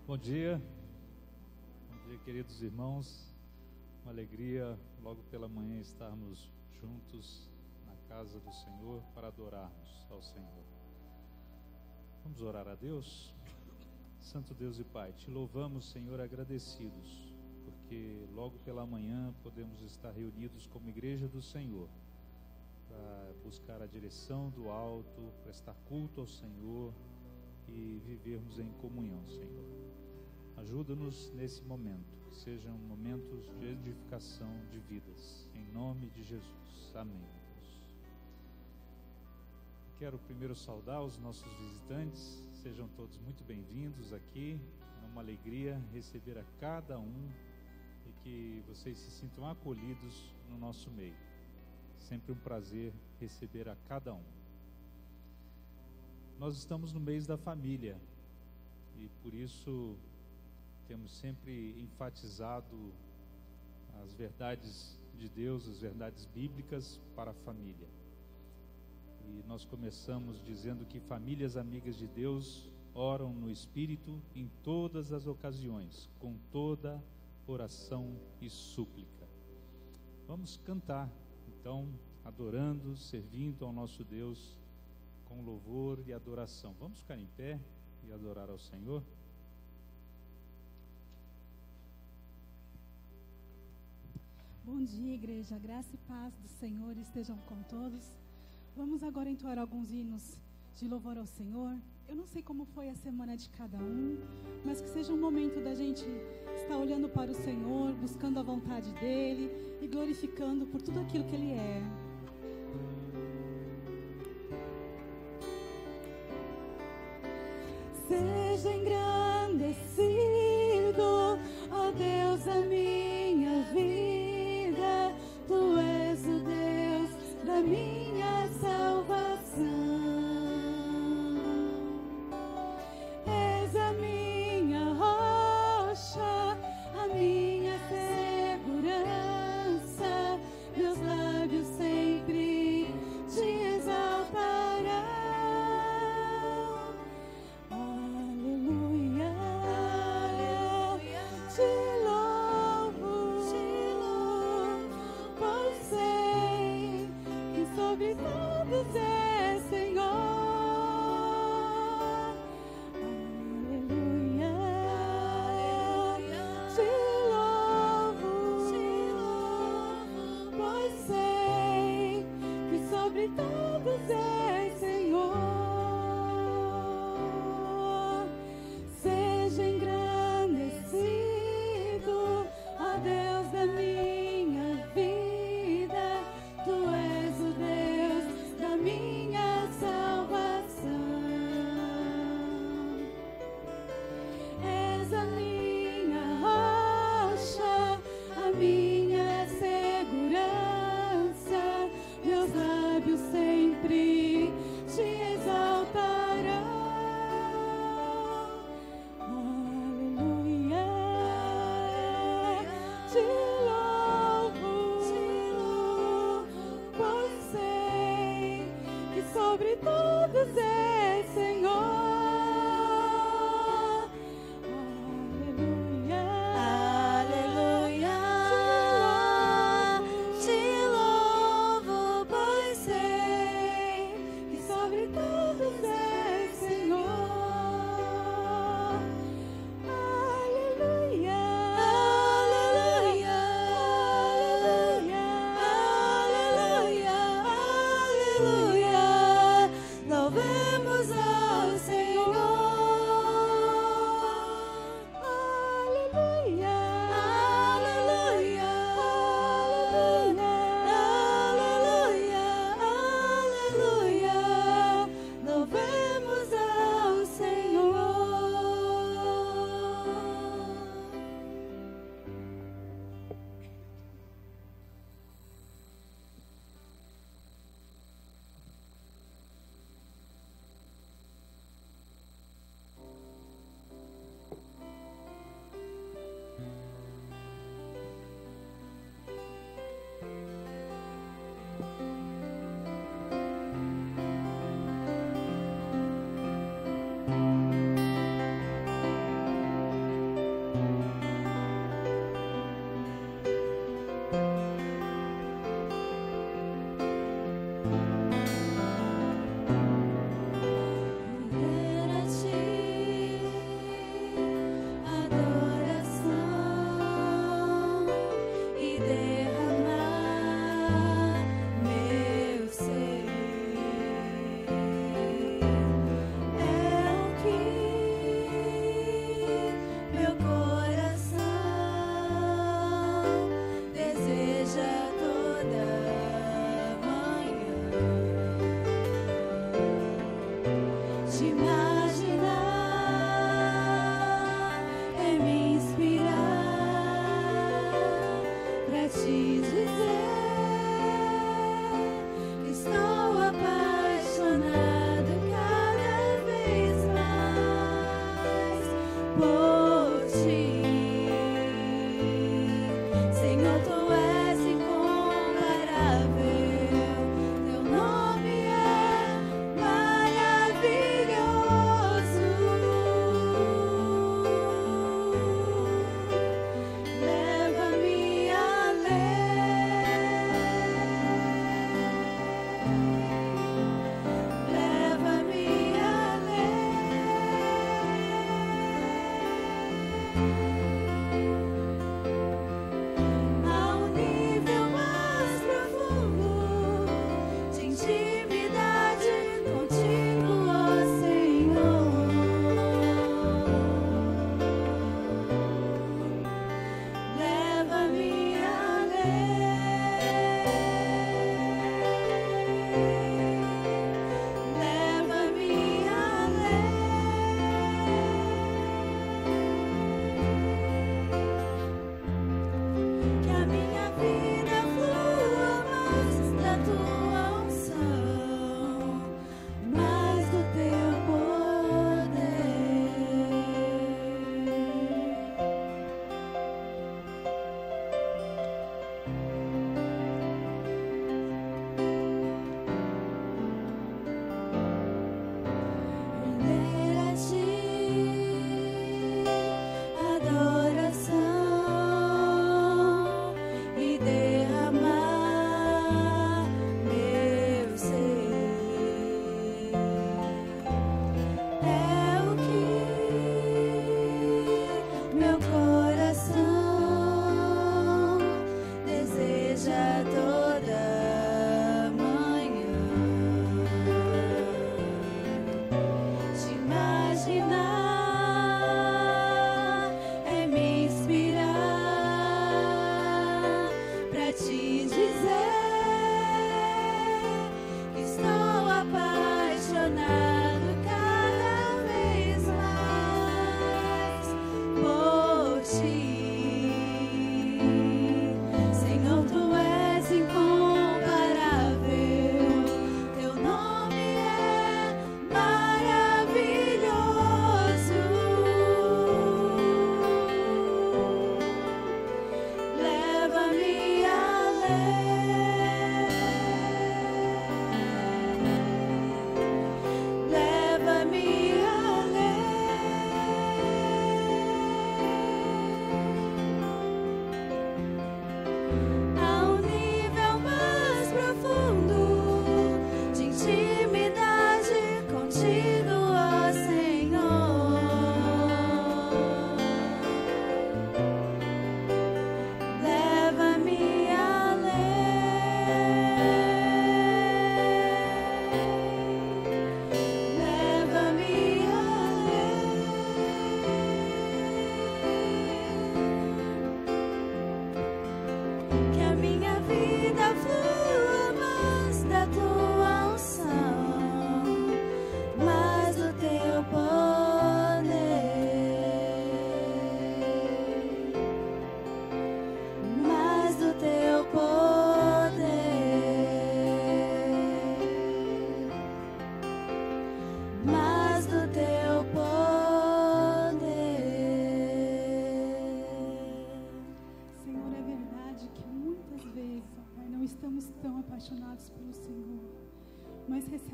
Bom dia, queridos irmãos. Uma alegria logo pela manhã estarmos juntos na casa do Senhor para adorarmos ao Senhor. Vamos orar a Deus? Santo Deus e Pai, te louvamos, Senhor, agradecidos, porque logo pela manhã podemos estar reunidos como igreja do Senhor, para buscar a direção do alto, prestar culto ao Senhor e vivermos em comunhão, Senhor. Ajuda-nos nesse momento, que sejam momentos de edificação de vidas, em nome de Jesus. Amém. Quero primeiro saudar os nossos visitantes, sejam todos muito bem-vindos aqui. É uma alegria receber a cada um e que vocês se sintam acolhidos no nosso meio. Sempre um prazer receber a cada um. Nós estamos no mês da família e por isso temos sempre enfatizado as verdades de Deus, as verdades bíblicas para a família. E nós começamos dizendo que famílias amigas de Deus oram no Espírito em todas as ocasiões, com toda oração e súplica. Vamos cantar, então, adorando, servindo ao nosso Deus com louvor e adoração. Vamos ficar em pé e adorar ao Senhor? Bom dia, igreja. Graça e paz do Senhor estejam com todos. Vamos agora entoar alguns hinos de louvor ao Senhor. Eu não sei como foi a semana de cada um, mas que seja um momento da gente estar olhando para o Senhor, buscando a vontade dEle e glorificando por tudo aquilo que Ele é. Seja engrandecido, ó Deus, a minha vida. Tu és o Deus da minha salvação. És a minha rocha, a minha segurança. Meus lábios sempre te exaltarão. Aleluia, te louvo, pois sei que sobre todos é Senhor. Aleluia, te louvo, pois sei que sobre todos é Senhor. Seja engrandecido, ó Deus da minha vida. Tu és o Deus da minha salvação. És a minha rocha, a minha segurança. Meus lábios sempre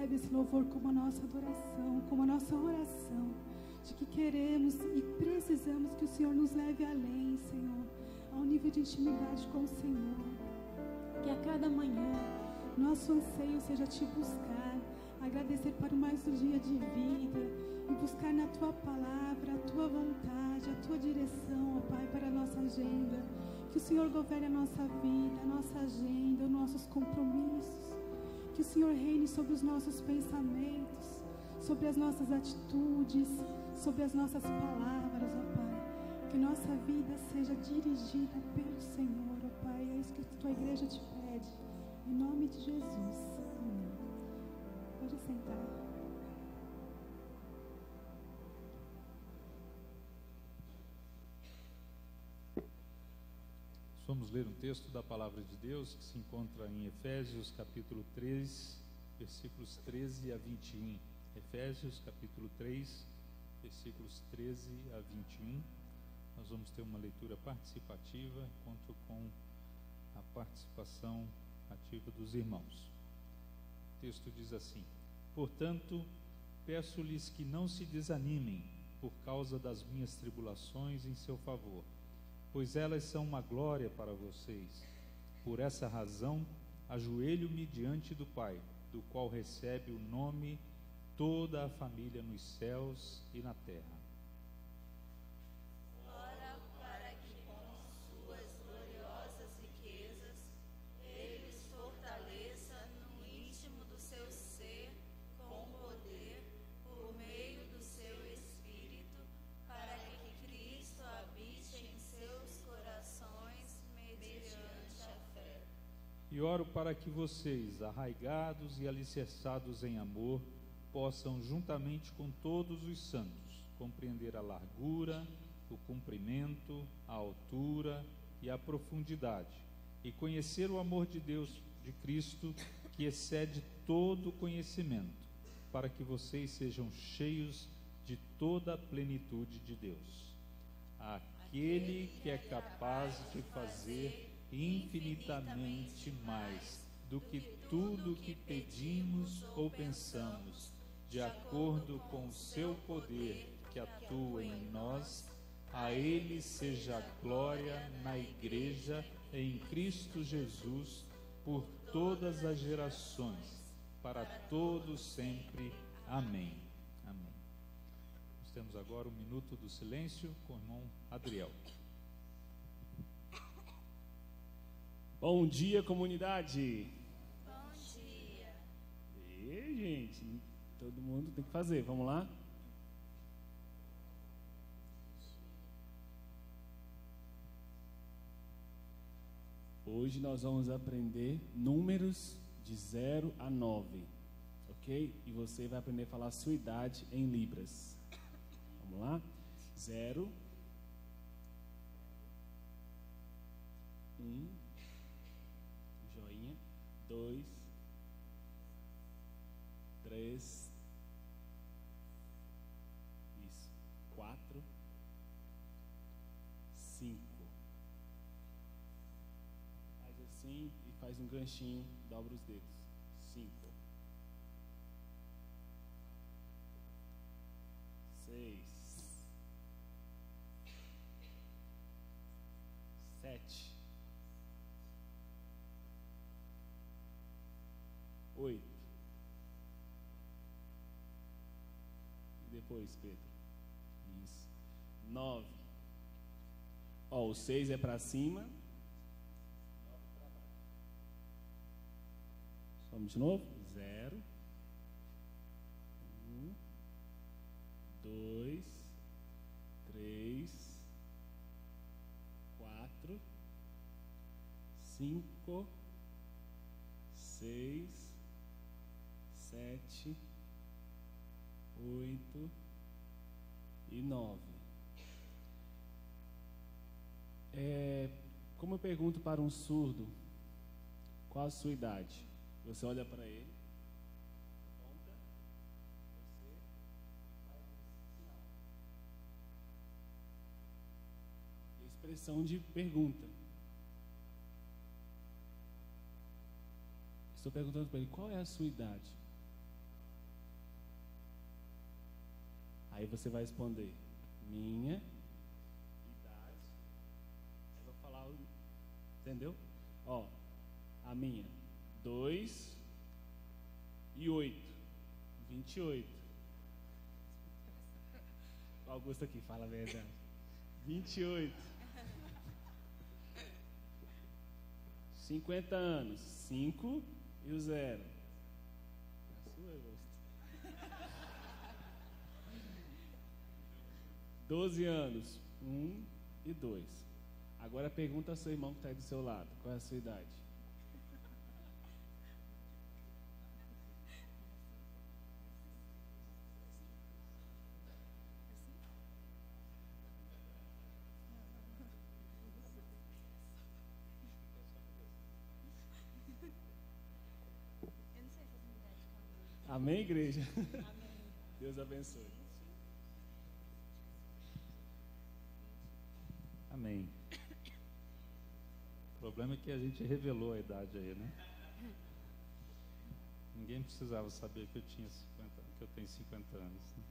Recebe esse louvor como a nossa adoração, como a nossa oração, de que queremos e precisamos que o Senhor nos leve além, Senhor, ao nível de intimidade com o Senhor. Que a cada manhã nosso anseio seja te buscar, agradecer por mais um dia de vida e buscar na Tua palavra a Tua vontade, a Tua direção, ó Pai, para a nossa agenda. Que o Senhor governe a nossa vida, a nossa agenda, os nossos compromissos. Que o Senhor reine sobre os nossos pensamentos, sobre as nossas atitudes, sobre as nossas palavras, ó Pai. Que nossa vida seja dirigida pelo Senhor, ó Pai. É isso que a Tua igreja te pede. Em nome de Jesus. Amém. Pode sentar. vamos ler um texto da palavra de Deus que se encontra em Efésios capítulo 3, versículos 13 a 21. Efésios capítulo 3, versículos 13 a 21. Nós vamos ter uma leitura participativa, conto com a participação ativa dos irmãos. O texto diz assim: portanto, peço-lhes que não se desanimem por causa das minhas tribulações em seu favor, pois elas são uma glória para vocês. Por essa razão, ajoelho-me diante do Pai, do qual recebe o nome toda a família nos céus e na terra. Ora, para que com suas gloriosas riquezas ele os fortaleça no íntimo do seu ser com poder, por meio do seu Espírito, para que Cristo habite em seus corações mediante a fé. E oro para que vocês, arraigados e alicerçados em amor, possam, juntamente com todos os santos, compreender a largura, o comprimento, a altura e a profundidade, e conhecer o amor de Deus, de Cristo, que excede todo conhecimento, para que vocês sejam cheios de toda a plenitude de Deus. Aquele que é capaz de fazer infinitamente mais do que tudo que pedimos ou pensamos, de acordo com o seu poder que atua em nós, a Ele seja a glória na Igreja em Cristo Jesus, por todas as gerações, para todos sempre. Amém. Amém. Nós temos agora um minuto do silêncio com o irmão Adriel. Bom dia, comunidade. Bom dia. E, gente, todo mundo tem que fazer. Vamos lá? Hoje nós vamos aprender números de 0 a 9, ok? E você vai aprender a falar a sua idade em libras. Vamos lá? 0, 1, joinha, 2, 3, isso, 4, 5. Faz assim e faz um ganchinho, dobra os dedos. 5, 6, 7, 8. E depois, Pedro? Isso. 9. Ó, o 6 é para cima. 9 para baixo. Vamos de novo? 0. 1, 2, 3, 4, 5, 6, 7, 8 e 9. Como eu pergunto para um surdo qual a sua idade, você olha para ele, aponta, você faz esse sinal. Expressão de pergunta. Estou perguntando para ele, qual é a sua idade? Aí você vai responder, minha idade. Aí eu vou falar, entendeu? Ó, a minha, 2 e 8, 28. O Augusto aqui, fala a verdade. 28. 50 anos, 5 e o 0. A sua, Augusto. 12 anos, 1 e 2. Agora pergunta ao seu irmão que está aí do seu lado, qual é a sua idade? Amém, igreja? Amém. Deus abençoe. Amém. O problema é que a gente revelou a idade aí, né? Ninguém precisava saber que eu tenho 50 anos. Né?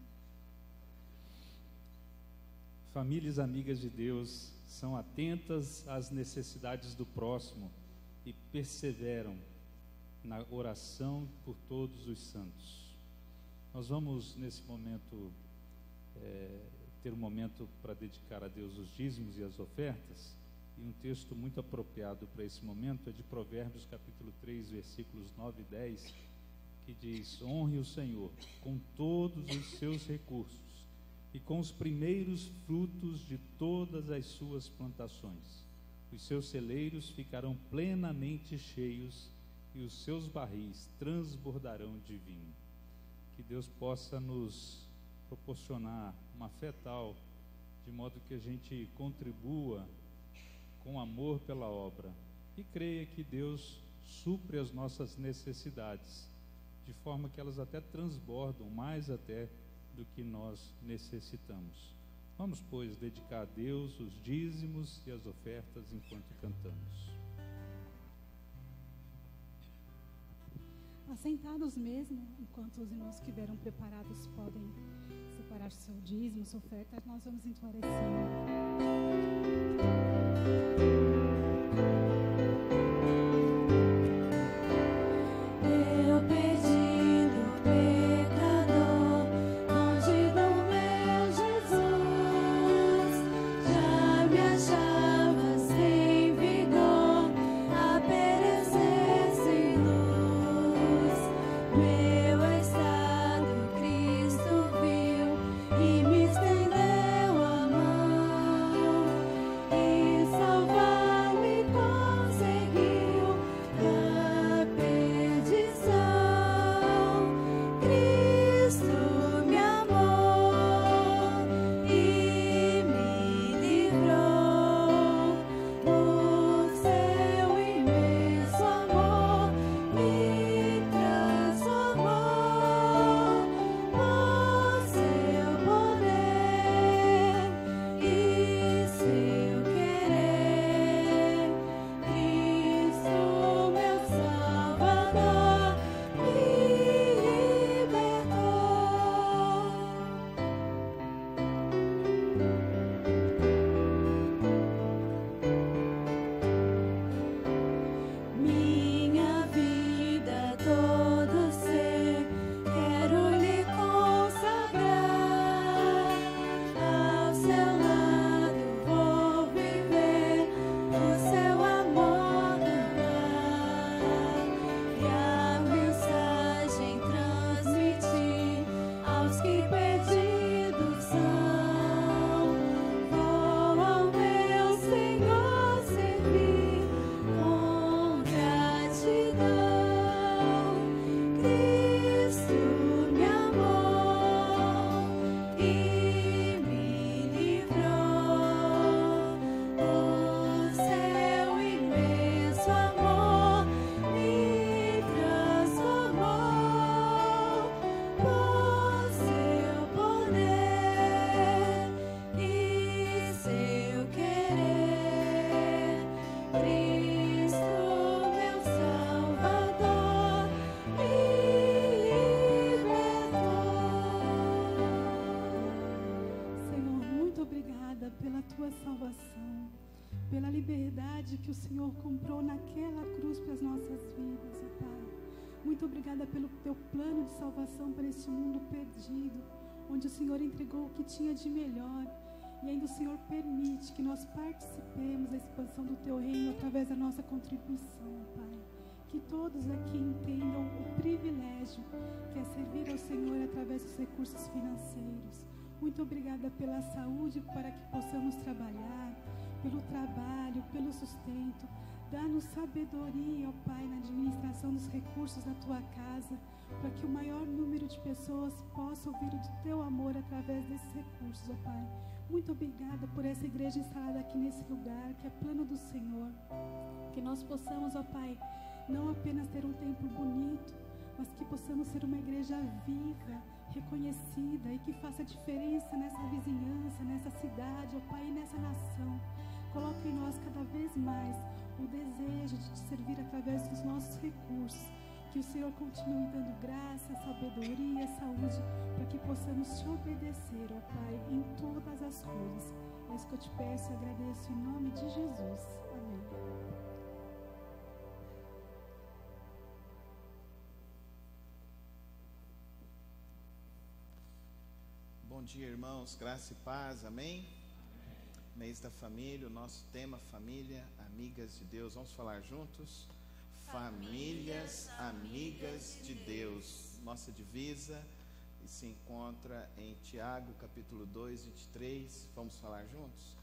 Famílias amigas de Deus são atentas às necessidades do próximo e perseveram na oração por todos os santos. Nós vamos, nesse momento, ter um momento para dedicar a Deus os dízimos e as ofertas, e um texto muito apropriado para esse momento é de Provérbios capítulo 3, versículos 9 e 10, que diz: honre o Senhor com todos os seus recursos e com os primeiros frutos de todas as suas plantações. Os seus celeiros ficarão plenamente cheios e os seus barris transbordarão de vinho. Que Deus possa nos proporcionar uma fé tal, de modo que a gente contribua com amor pela obra e creia que Deus supre as nossas necessidades, de forma que elas até transbordam mais até do que nós necessitamos. Vamos, pois, dedicar a Deus os dízimos e as ofertas enquanto cantamos. Assentados mesmo, enquanto os irmãos que vieram preparados podem separar seu dízimo, sua oferta, nós vamos entoar esse pela liberdade que o Senhor comprou naquela cruz para as nossas vidas, ó Pai. Muito obrigada pelo teu plano de salvação para este mundo perdido, onde o Senhor entregou o que tinha de melhor. E ainda o Senhor permite que nós participemos da expansão do teu reino através da nossa contribuição, ó Pai. Que todos aqui entendam o privilégio que é servir ao Senhor através dos recursos financeiros. Muito obrigada pela saúde, para que possamos trabalhar, pelo trabalho, pelo sustento. Dá-nos sabedoria, ó Pai, na administração dos recursos da tua casa, para que o maior número de pessoas possa ouvir do teu amor através desses recursos, ó Pai. Muito obrigada por essa igreja instalada aqui nesse lugar, que é plano do Senhor. Que nós possamos, ó Pai, não apenas ter um templo bonito, mas que possamos ser uma igreja viva, reconhecida e que faça diferença nessa vizinhança, nessa cidade, ó Pai, e nessa nação. Coloque em nós cada vez mais o desejo de te servir através dos nossos recursos. Que o Senhor continue dando graça, sabedoria, saúde, para que possamos te obedecer, ó Pai, em todas as coisas. É isso que eu te peço e agradeço em nome de Jesus. Amém. Bom dia, irmãos, graça e paz, amém? Mês da família, o nosso tema família, amigas de Deus. Vamos falar juntos? Famílias, amigas de Deus. Nossa divisa se encontra em Tiago, capítulo 2, 23. Vamos falar juntos?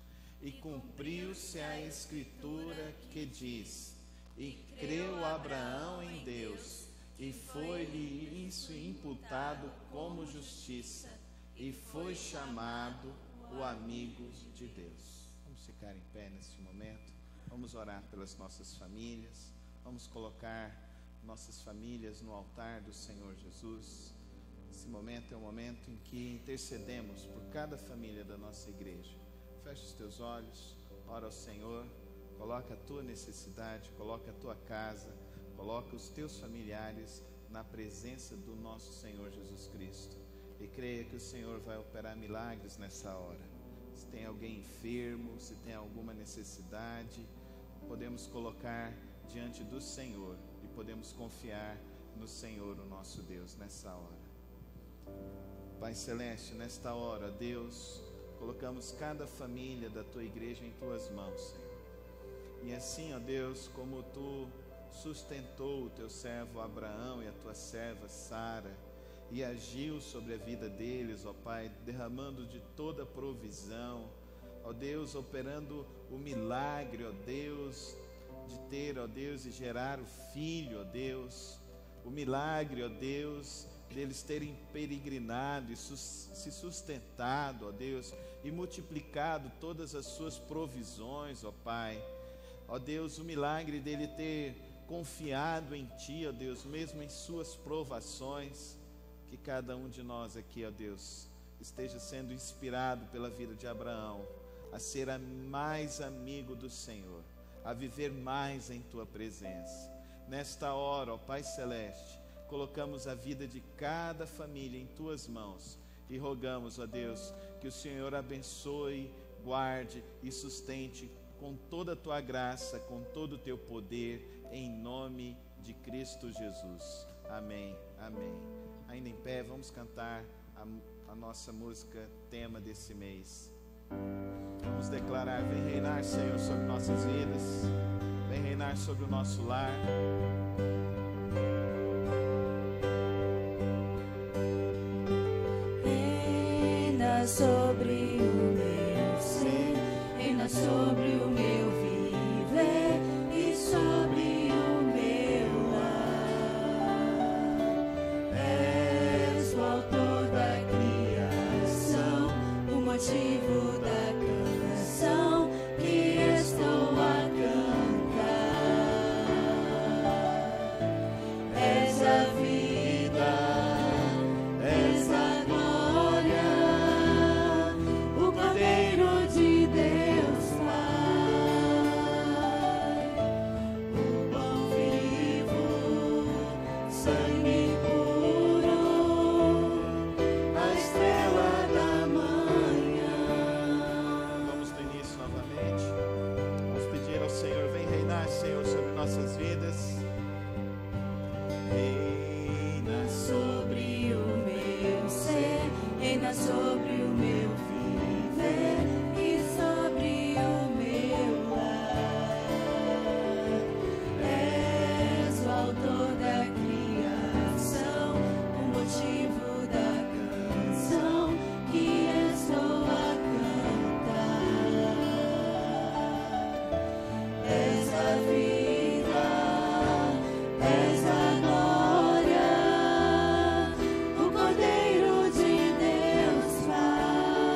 E cumpriu-se a escritura que diz: e creu Abraão em Deus, e foi-lhe isso imputado como justiça, e foi chamado o amigo de Deus. Vamos ficar em pé neste momento. Vamos orar pelas nossas famílias. Vamos colocar nossas famílias no altar do Senhor Jesus. Esse momento é um momento em que intercedemos por cada família da nossa igreja. Feche os teus olhos, ora ao Senhor, coloca a tua necessidade, coloca a tua casa, coloca os teus familiares na presença do nosso Senhor Jesus Cristo. E creia que o Senhor vai operar milagres nessa hora. Se tem alguém enfermo, se tem alguma necessidade, podemos colocar diante do Senhor e podemos confiar no Senhor, o nosso Deus, nessa hora. Pai Celeste, nesta hora, Deus, colocamos cada família da tua igreja em tuas mãos, Senhor. E assim, ó Deus, como tu sustentou o teu servo Abraão e a tua serva Sara, e agiu sobre a vida deles, ó Pai, derramando de toda a provisão, ó Deus, operando o milagre, ó Deus, de ter, ó Deus, e gerar o filho, ó Deus, o milagre, ó Deus, deles terem peregrinado e se sustentado, ó Deus, e multiplicado todas as suas provisões, ó Pai, ó Deus, o milagre dele ter confiado em Ti, ó Deus, mesmo em suas provações. Que cada um de nós aqui, ó Deus, esteja sendo inspirado pela vida de Abraão a ser mais amigo do Senhor, a viver mais em Tua presença. Nesta hora, ó Pai Celeste, colocamos a vida de cada família em Tuas mãos e rogamos, ó Deus, que o Senhor abençoe, guarde e sustente com toda a Tua graça, com todo o Teu poder, em nome de Cristo Jesus. Amém, amém. Ainda em pé, vamos cantar a nossa música, tema desse mês. Vamos declarar: vem reinar, Senhor, sobre nossas vidas, vem reinar sobre o nosso lar. Reina sobre o meu ser, reina sobre o meu viver e sobre o meu lar. És o autor da criação, o motivo da canção que estou a cantar. És a vida, és a glória, o Cordeiro de Deus Pai, o pão vivo, sangue puro, a estrela da manhã. Vamos do início novamente. Vamos pedir ao Senhor: vem reinar, Senhor, sobre nossas vidas. Reina Sobre o meu ser, reina sobre o meu viver e sobre o meu lar. És o autor da criação, o motivo da canção que estou a cantar. És a vida, és a glória, o Cordeiro de Deus Pai,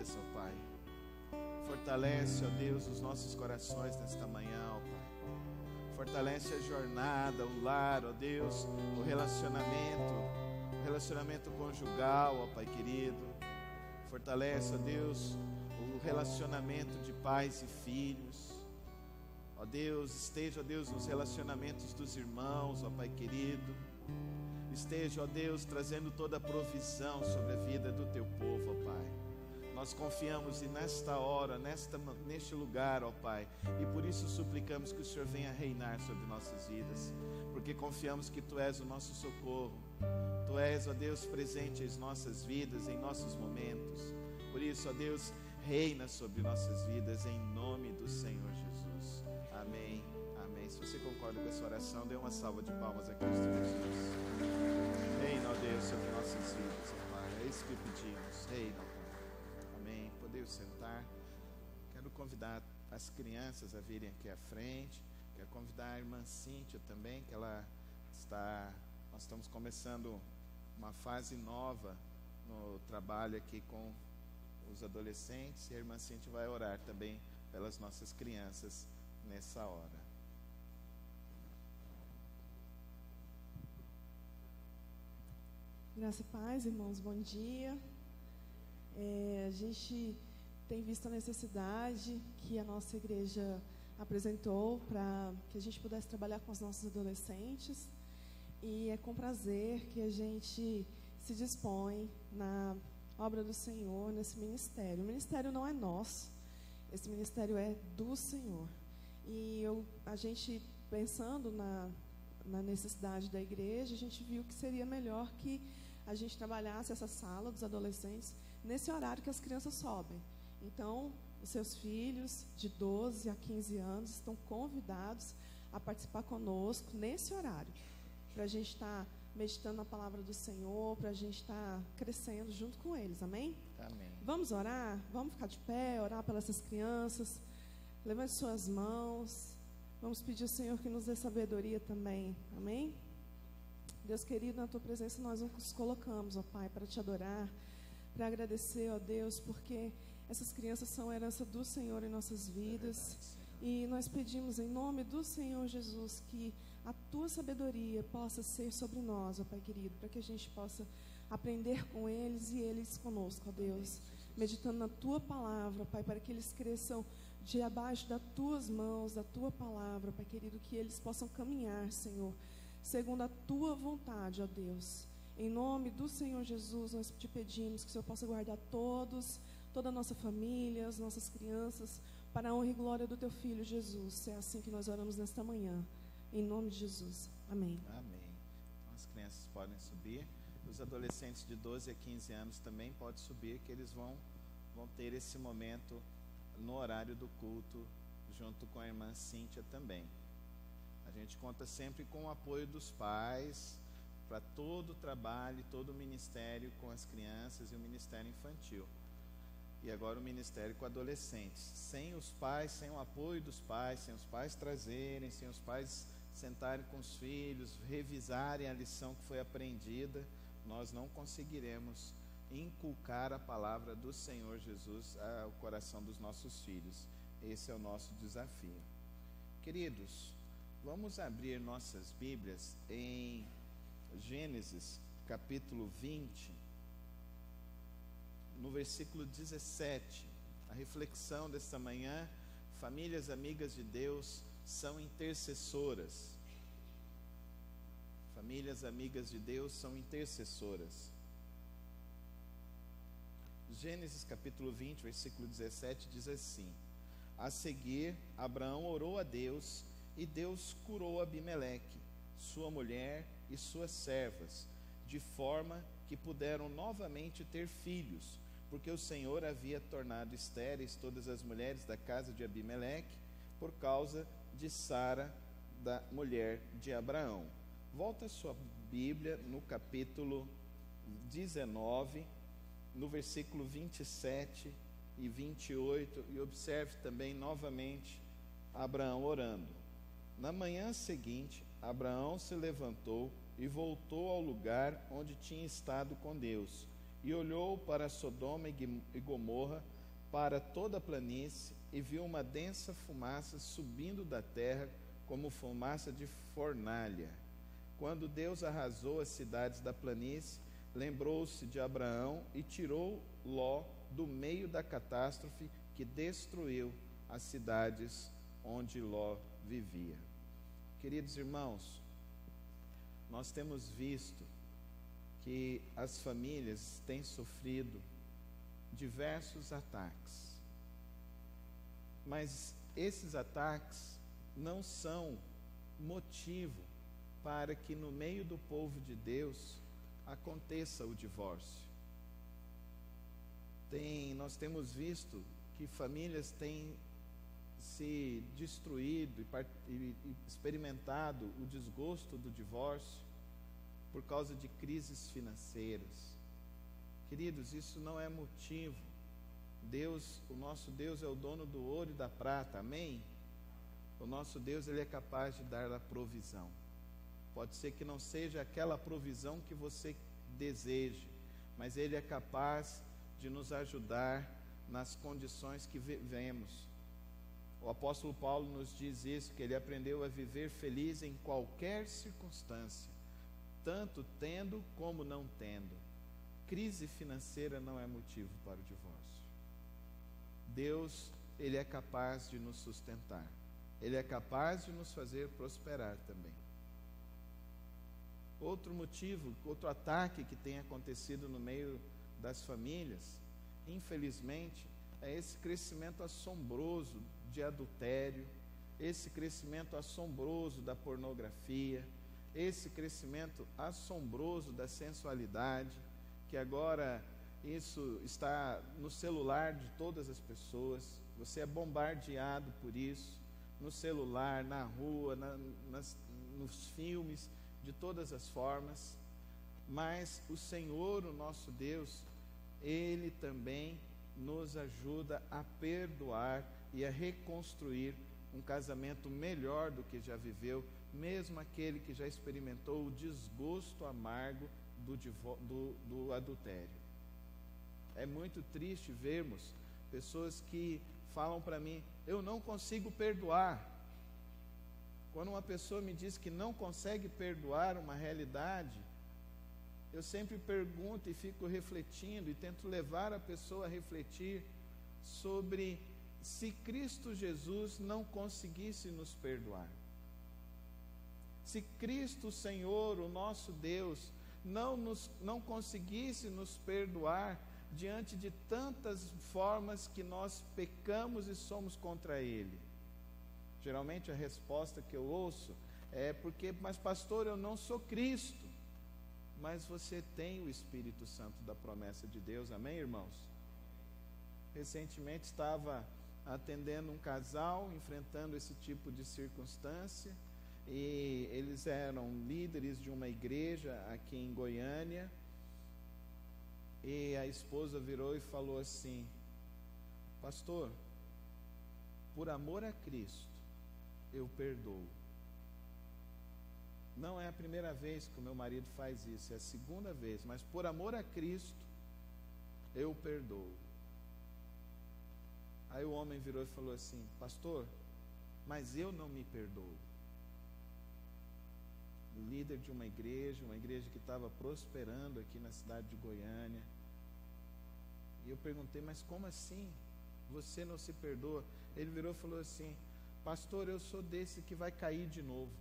vidas, ó Pai. Fortalece, ó Deus, os nossos corações nesta manhã, ó Pai. Fortalece a jornada, o lar, ó Deus, o relacionamento conjugal, ó Pai querido. Fortalece, ó Deus, o relacionamento de pais e filhos. Ó Deus, esteja, ó Deus, nos relacionamentos dos irmãos, ó Pai querido. Esteja, ó Deus, trazendo toda a provisão sobre a vida do teu povo, ó Pai. Nós confiamos e nesta hora, neste lugar, ó Pai, e por isso suplicamos que o Senhor venha reinar sobre nossas vidas, porque confiamos que Tu és o nosso socorro. Tu és, ó Deus, presente em nossas vidas, em nossos momentos. Por isso, ó Deus, reina sobre nossas vidas, em nome do Senhor Jesus. Amém, amém. Se você concorda com essa oração, dê uma salva de palmas aqui aos Senhor Jesus. Reina, ó Deus, sobre nossas vidas, ó Pai. É isso que pedimos. Reina, ó Pai. Amém. Podemos sentar. Quero convidar as crianças a virem aqui à frente. Quero convidar a irmã Cíntia também, que nós estamos começando uma fase nova no trabalho aqui com os adolescentes, e a irmã Cíntia vai orar também pelas nossas crianças nessa hora. Graça e paz, irmãos, bom dia. A gente tem visto a necessidade que a nossa igreja apresentou para que a gente pudesse trabalhar com os nossos adolescentes, e é com prazer que a gente se dispõe na obra do Senhor, nesse ministério. O ministério não é nosso, esse ministério é do Senhor. E a gente, pensando na necessidade da igreja, a gente viu que seria melhor que a gente trabalhasse essa sala dos adolescentes nesse horário que as crianças sobem. Então, os seus filhos de 12 a 15 anos estão convidados a participar conosco nesse horário, para a gente estar meditando na palavra do Senhor, para a gente estar crescendo junto com eles, amém? Amém. Vamos orar? Vamos ficar de pé, orar pelas essas crianças. Levante suas mãos. Vamos pedir ao Senhor que nos dê sabedoria também, amém? Deus querido, na Tua presença nós nos colocamos, ó Pai, para Te adorar, para agradecer, ó Deus, porque essas crianças são a herança do Senhor em nossas vidas. E nós pedimos em nome do Senhor Jesus que a Tua sabedoria possa ser sobre nós, ó Pai querido, para que a gente possa aprender com eles e eles conosco, ó Deus, meditando na Tua palavra, Pai, para que eles cresçam de abaixo das Tuas mãos, da Tua palavra, Pai querido, que eles possam caminhar, Senhor, segundo a Tua vontade, ó Deus. Em nome do Senhor Jesus, nós te pedimos que o Senhor possa guardar toda a nossa família, as nossas crianças, para a honra e glória do Teu Filho Jesus. É assim que nós oramos nesta manhã. Em nome de Jesus. Amém. Amém. Então, as crianças podem subir. Os adolescentes de 12 a 15 anos também podem subir, que eles vão ter esse momento no horário do culto, junto com a irmã Cíntia também. A gente conta sempre com o apoio dos pais para todo o trabalho, todo o ministério com as crianças e o ministério infantil. E agora o ministério com adolescentes. Sem os pais, sem o apoio dos pais, sem os pais trazerem, sem os pais sentarem com os filhos, revisarem a lição que foi aprendida, nós não conseguiremos inculcar a palavra do Senhor Jesus ao coração dos nossos filhos. Esse é o nosso desafio. Queridos, vamos abrir nossas Bíblias em Gênesis, capítulo 20, no versículo 17. A reflexão desta manhã: famílias amigas de Deus são intercessoras. Famílias amigas de Deus são intercessoras. Gênesis capítulo 20, versículo 17 diz assim: a seguir, Abraão orou a Deus, e Deus curou Abimeleque, sua mulher e suas servas, de forma que puderam novamente ter filhos, porque o Senhor havia tornado estéreis todas as mulheres da casa de Abimeleque, por causa de Sara, da mulher de Abraão. Volta a sua Bíblia no capítulo 19, no versículo 27 e 28, e observe também novamente Abraão orando. Na manhã seguinte, Abraão se levantou e voltou ao lugar onde tinha estado com Deus, e olhou para Sodoma e Gomorra, para toda a planície e viu uma densa fumaça subindo da terra, como fumaça de fornalha. Quando Deus arrasou as cidades da planície, lembrou-se de Abraão e tirou Ló do meio da catástrofe que destruiu as cidades onde Ló vivia. Queridos irmãos, nós temos visto que as famílias têm sofrido diversos ataques, mas esses ataques não são motivo para que no meio do povo de Deus aconteça o divórcio. Nós temos visto que famílias têm se destruído e experimentado o desgosto do divórcio por causa de crises financeiras. Queridos, isso não é motivo. Deus, o nosso Deus é o dono do ouro e da prata, amém? O nosso Deus, Ele é capaz de dar a provisão. Pode ser que não seja aquela provisão que você deseje, mas Ele é capaz de nos ajudar nas condições que vivemos. O apóstolo Paulo nos diz isso, que ele aprendeu a viver feliz em qualquer circunstância, tanto tendo como não tendo. Crise financeira não é motivo para o divórcio. Deus, Ele é capaz de nos sustentar. Ele é capaz de nos fazer prosperar também. Outro motivo, outro ataque que tem acontecido no meio das famílias, infelizmente, é esse crescimento assombroso de adultério, esse crescimento assombroso da pornografia, esse crescimento assombroso da sensualidade, que agora isso está no celular de todas as pessoas. Você é bombardeado por isso, no celular, na rua, nos filmes, de todas as formas. Mas o Senhor, o nosso Deus, Ele também nos ajuda a perdoar e a reconstruir um casamento melhor do que já viveu, mesmo aquele que já experimentou o desgosto amargo do adultério. É muito triste vermos pessoas que falam para mim: eu não consigo perdoar. Quando uma pessoa me diz que não consegue perdoar uma realidade, eu sempre pergunto e fico refletindo e tento levar a pessoa a refletir sobre se Cristo Jesus não conseguisse nos perdoar. Se Cristo Senhor, o nosso Deus, não conseguisse nos perdoar diante de tantas formas que nós pecamos e somos contra Ele. Geralmente a resposta que eu ouço é porque, mas pastor, eu não sou Cristo. Mas você tem o Espírito Santo da promessa de Deus, amém, irmãos? Recentemente estava atendendo um casal, enfrentando esse tipo de circunstância, e eles eram líderes de uma igreja aqui em Goiânia, e a esposa virou e falou assim: pastor, por amor a Cristo, eu perdoo. Não é a primeira vez que o meu marido faz isso, é a segunda vez, mas por amor a Cristo, eu perdoo. Aí o homem virou e falou assim: pastor, mas eu não me perdoo. O líder de uma igreja que estava prosperando aqui na cidade de Goiânia. E eu perguntei: mas como assim? Você não se perdoa? Ele virou e falou assim: pastor, eu sou desse que vai cair de novo.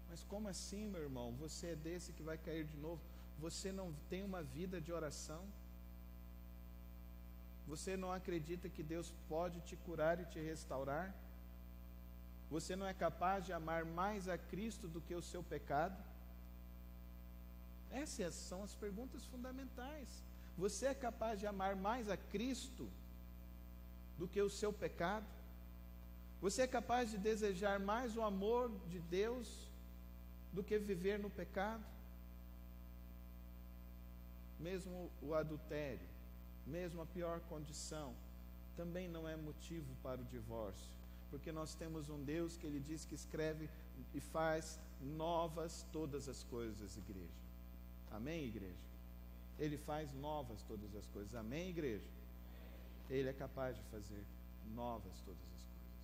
Mas como assim, meu irmão? Você é desse que vai cair de novo? Você não tem uma vida de oração? Você não acredita que Deus pode te curar e te restaurar? Você não é capaz de amar mais a Cristo do que o seu pecado? Essas são as perguntas fundamentais. Você é capaz de amar mais a Cristo do que o seu pecado? Você é capaz de desejar mais o amor de Deus do que viver no pecado? Mesmo o adultério, mesmo a pior condição, também não é motivo para o divórcio, porque nós temos um Deus que Ele diz que escreve e faz novas todas as coisas, igreja. Amém, igreja? Ele faz novas todas as coisas, amém, igreja? Ele é capaz de fazer novas todas as coisas.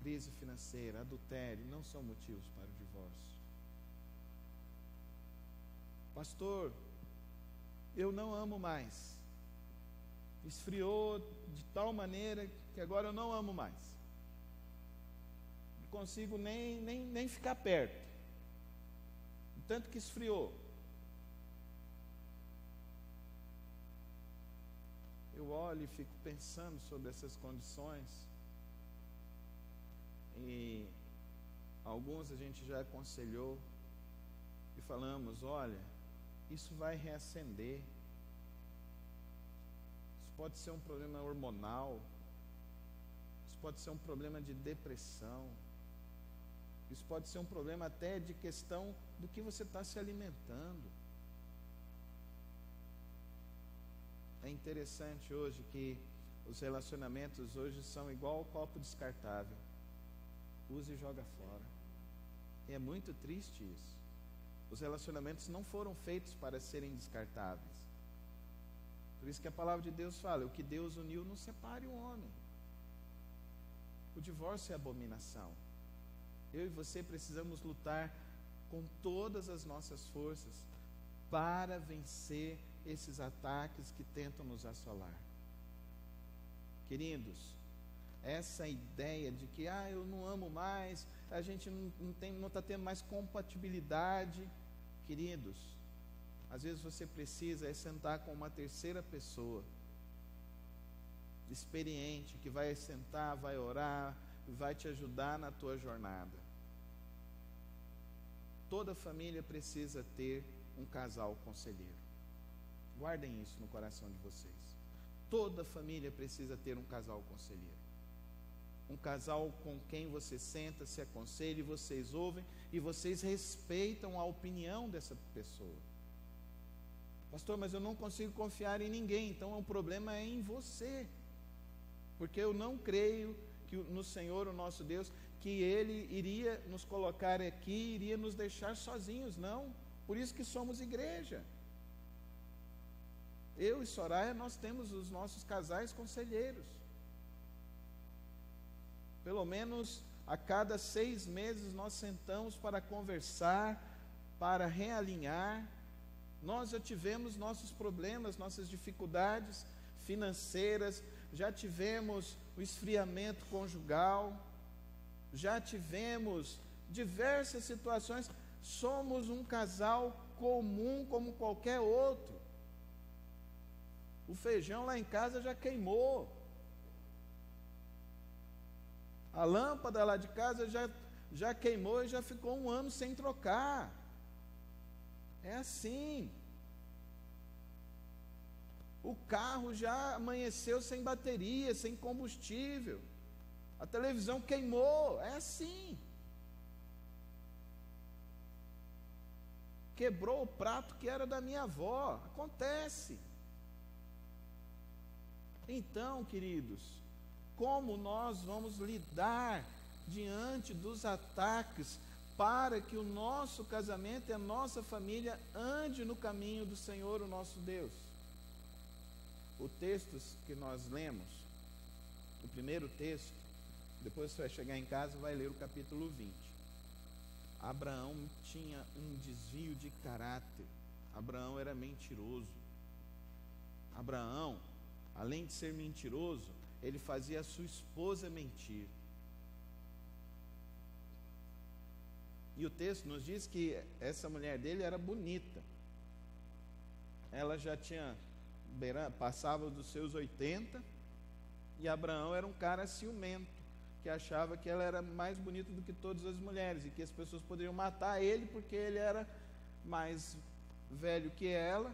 Crise financeira, adultério, não são motivos para o divórcio. Pastor, eu não amo mais. Esfriou de tal maneira que agora eu não amo mais. Não consigo nem ficar perto. Tanto que esfriou. Eu olho e fico pensando sobre essas condições. E alguns a gente já aconselhou e falamos, olha, isso vai reacender. Isso pode ser um problema hormonal. Isso pode ser um problema de depressão. Isso pode ser um problema até de questão do que você está se alimentando. É interessante hoje que os relacionamentos hoje são igual ao copo descartável. Usa e joga fora. E é muito triste isso. Os relacionamentos não foram feitos para serem descartáveis. Por isso que a palavra de Deus fala, o que Deus uniu não separe o homem. O divórcio é abominação. Eu e você precisamos lutar com todas as nossas forças para vencer esses ataques que tentam nos assolar. Queridos, essa ideia de que eu não amo mais, a gente não está tendo mais compatibilidade, queridos, às vezes você precisa sentar com uma terceira pessoa experiente, que vai sentar, vai orar, vai te ajudar na tua jornada. Toda família precisa ter um casal conselheiro. Guardem isso no coração de vocês. Toda família precisa ter um casal conselheiro. Um casal com quem você senta, se aconselha, e vocês ouvem e vocês respeitam a opinião dessa pessoa. Pastor, mas eu não consigo confiar em ninguém, então o problema é em você. Porque eu não creio que no Senhor, o nosso Deus, que Ele iria nos colocar aqui, iria nos deixar sozinhos, não. Por isso que somos igreja. Eu e Soraya, nós temos os nossos casais conselheiros. Pelo menos a cada 6 meses nós sentamos para conversar, para realinhar. Nós já tivemos nossos problemas, nossas dificuldades financeiras, já tivemos o esfriamento conjugal, já tivemos diversas situações. Somos um casal comum como qualquer outro. O feijão lá em casa já queimou. A lâmpada lá de casa já queimou e já ficou 1 ano sem trocar. É assim. O carro já amanheceu sem bateria, sem combustível. A televisão queimou. É assim. Quebrou o prato que era da minha avó. Acontece. Então, queridos, como nós vamos lidar diante dos ataques para que o nosso casamento e a nossa família ande no caminho do Senhor, o nosso Deus? O texto que nós lemos, o primeiro texto, depois você vai chegar em casa e vai ler o capítulo 20. Abraão tinha um desvio de caráter. Abraão era mentiroso. Abraão, além de ser mentiroso, ele fazia a sua esposa mentir. E o texto nos diz que essa mulher dele era bonita. Ela já tinha passava dos seus 80, e Abraão era um cara ciumento, que achava que ela era mais bonita do que todas as mulheres, e que as pessoas poderiam matar ele porque ele era mais velho que ela.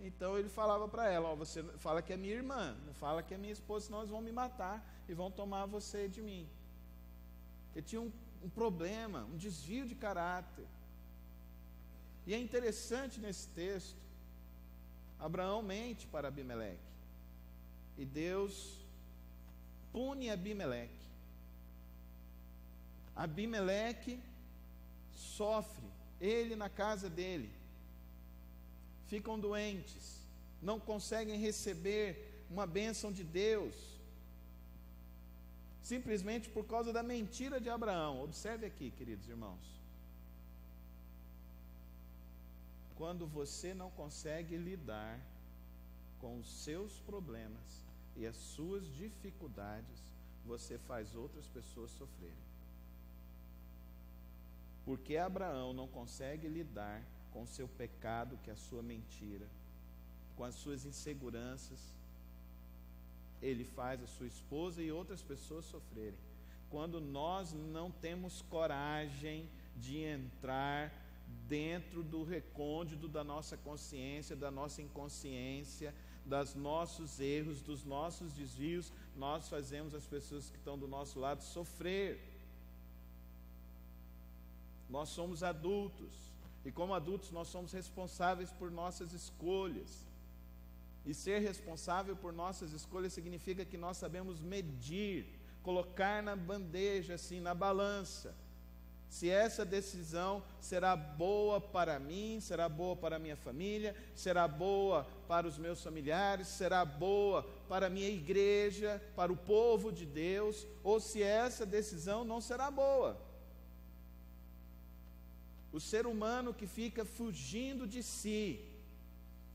Então ele falava para ela, você fala que é minha irmã, não fala que é minha esposa, senão eles vão me matar e vão tomar você de mim. Ele tinha um problema, um desvio de caráter. E é interessante nesse texto, Abraão mente para Abimeleque, e Deus pune Abimeleque. Abimeleque sofre, ele na casa dele, ficam doentes, não conseguem receber uma bênção de Deus, simplesmente por causa da mentira de Abraão. Observe aqui, queridos irmãos. Quando você não consegue lidar com os seus problemas e as suas dificuldades, você faz outras pessoas sofrerem. Porque Abraão não consegue lidar com o seu pecado, que é a sua mentira, com as suas inseguranças, ele faz a sua esposa e outras pessoas sofrerem. Quando nós não temos coragem de entrar dentro do recôndito da nossa consciência, da nossa inconsciência, dos nossos erros, dos nossos desvios, nós fazemos as pessoas que estão do nosso lado sofrer. Nós somos adultos, e como adultos nós somos responsáveis por nossas escolhas. E ser responsável por nossas escolhas significa que nós sabemos medir, colocar na bandeja, assim, na balança, se essa decisão será boa para mim, será boa para a minha família, será boa para os meus familiares, será boa para a minha igreja, para o povo de Deus, ou se essa decisão não será boa. O ser humano que fica fugindo de si,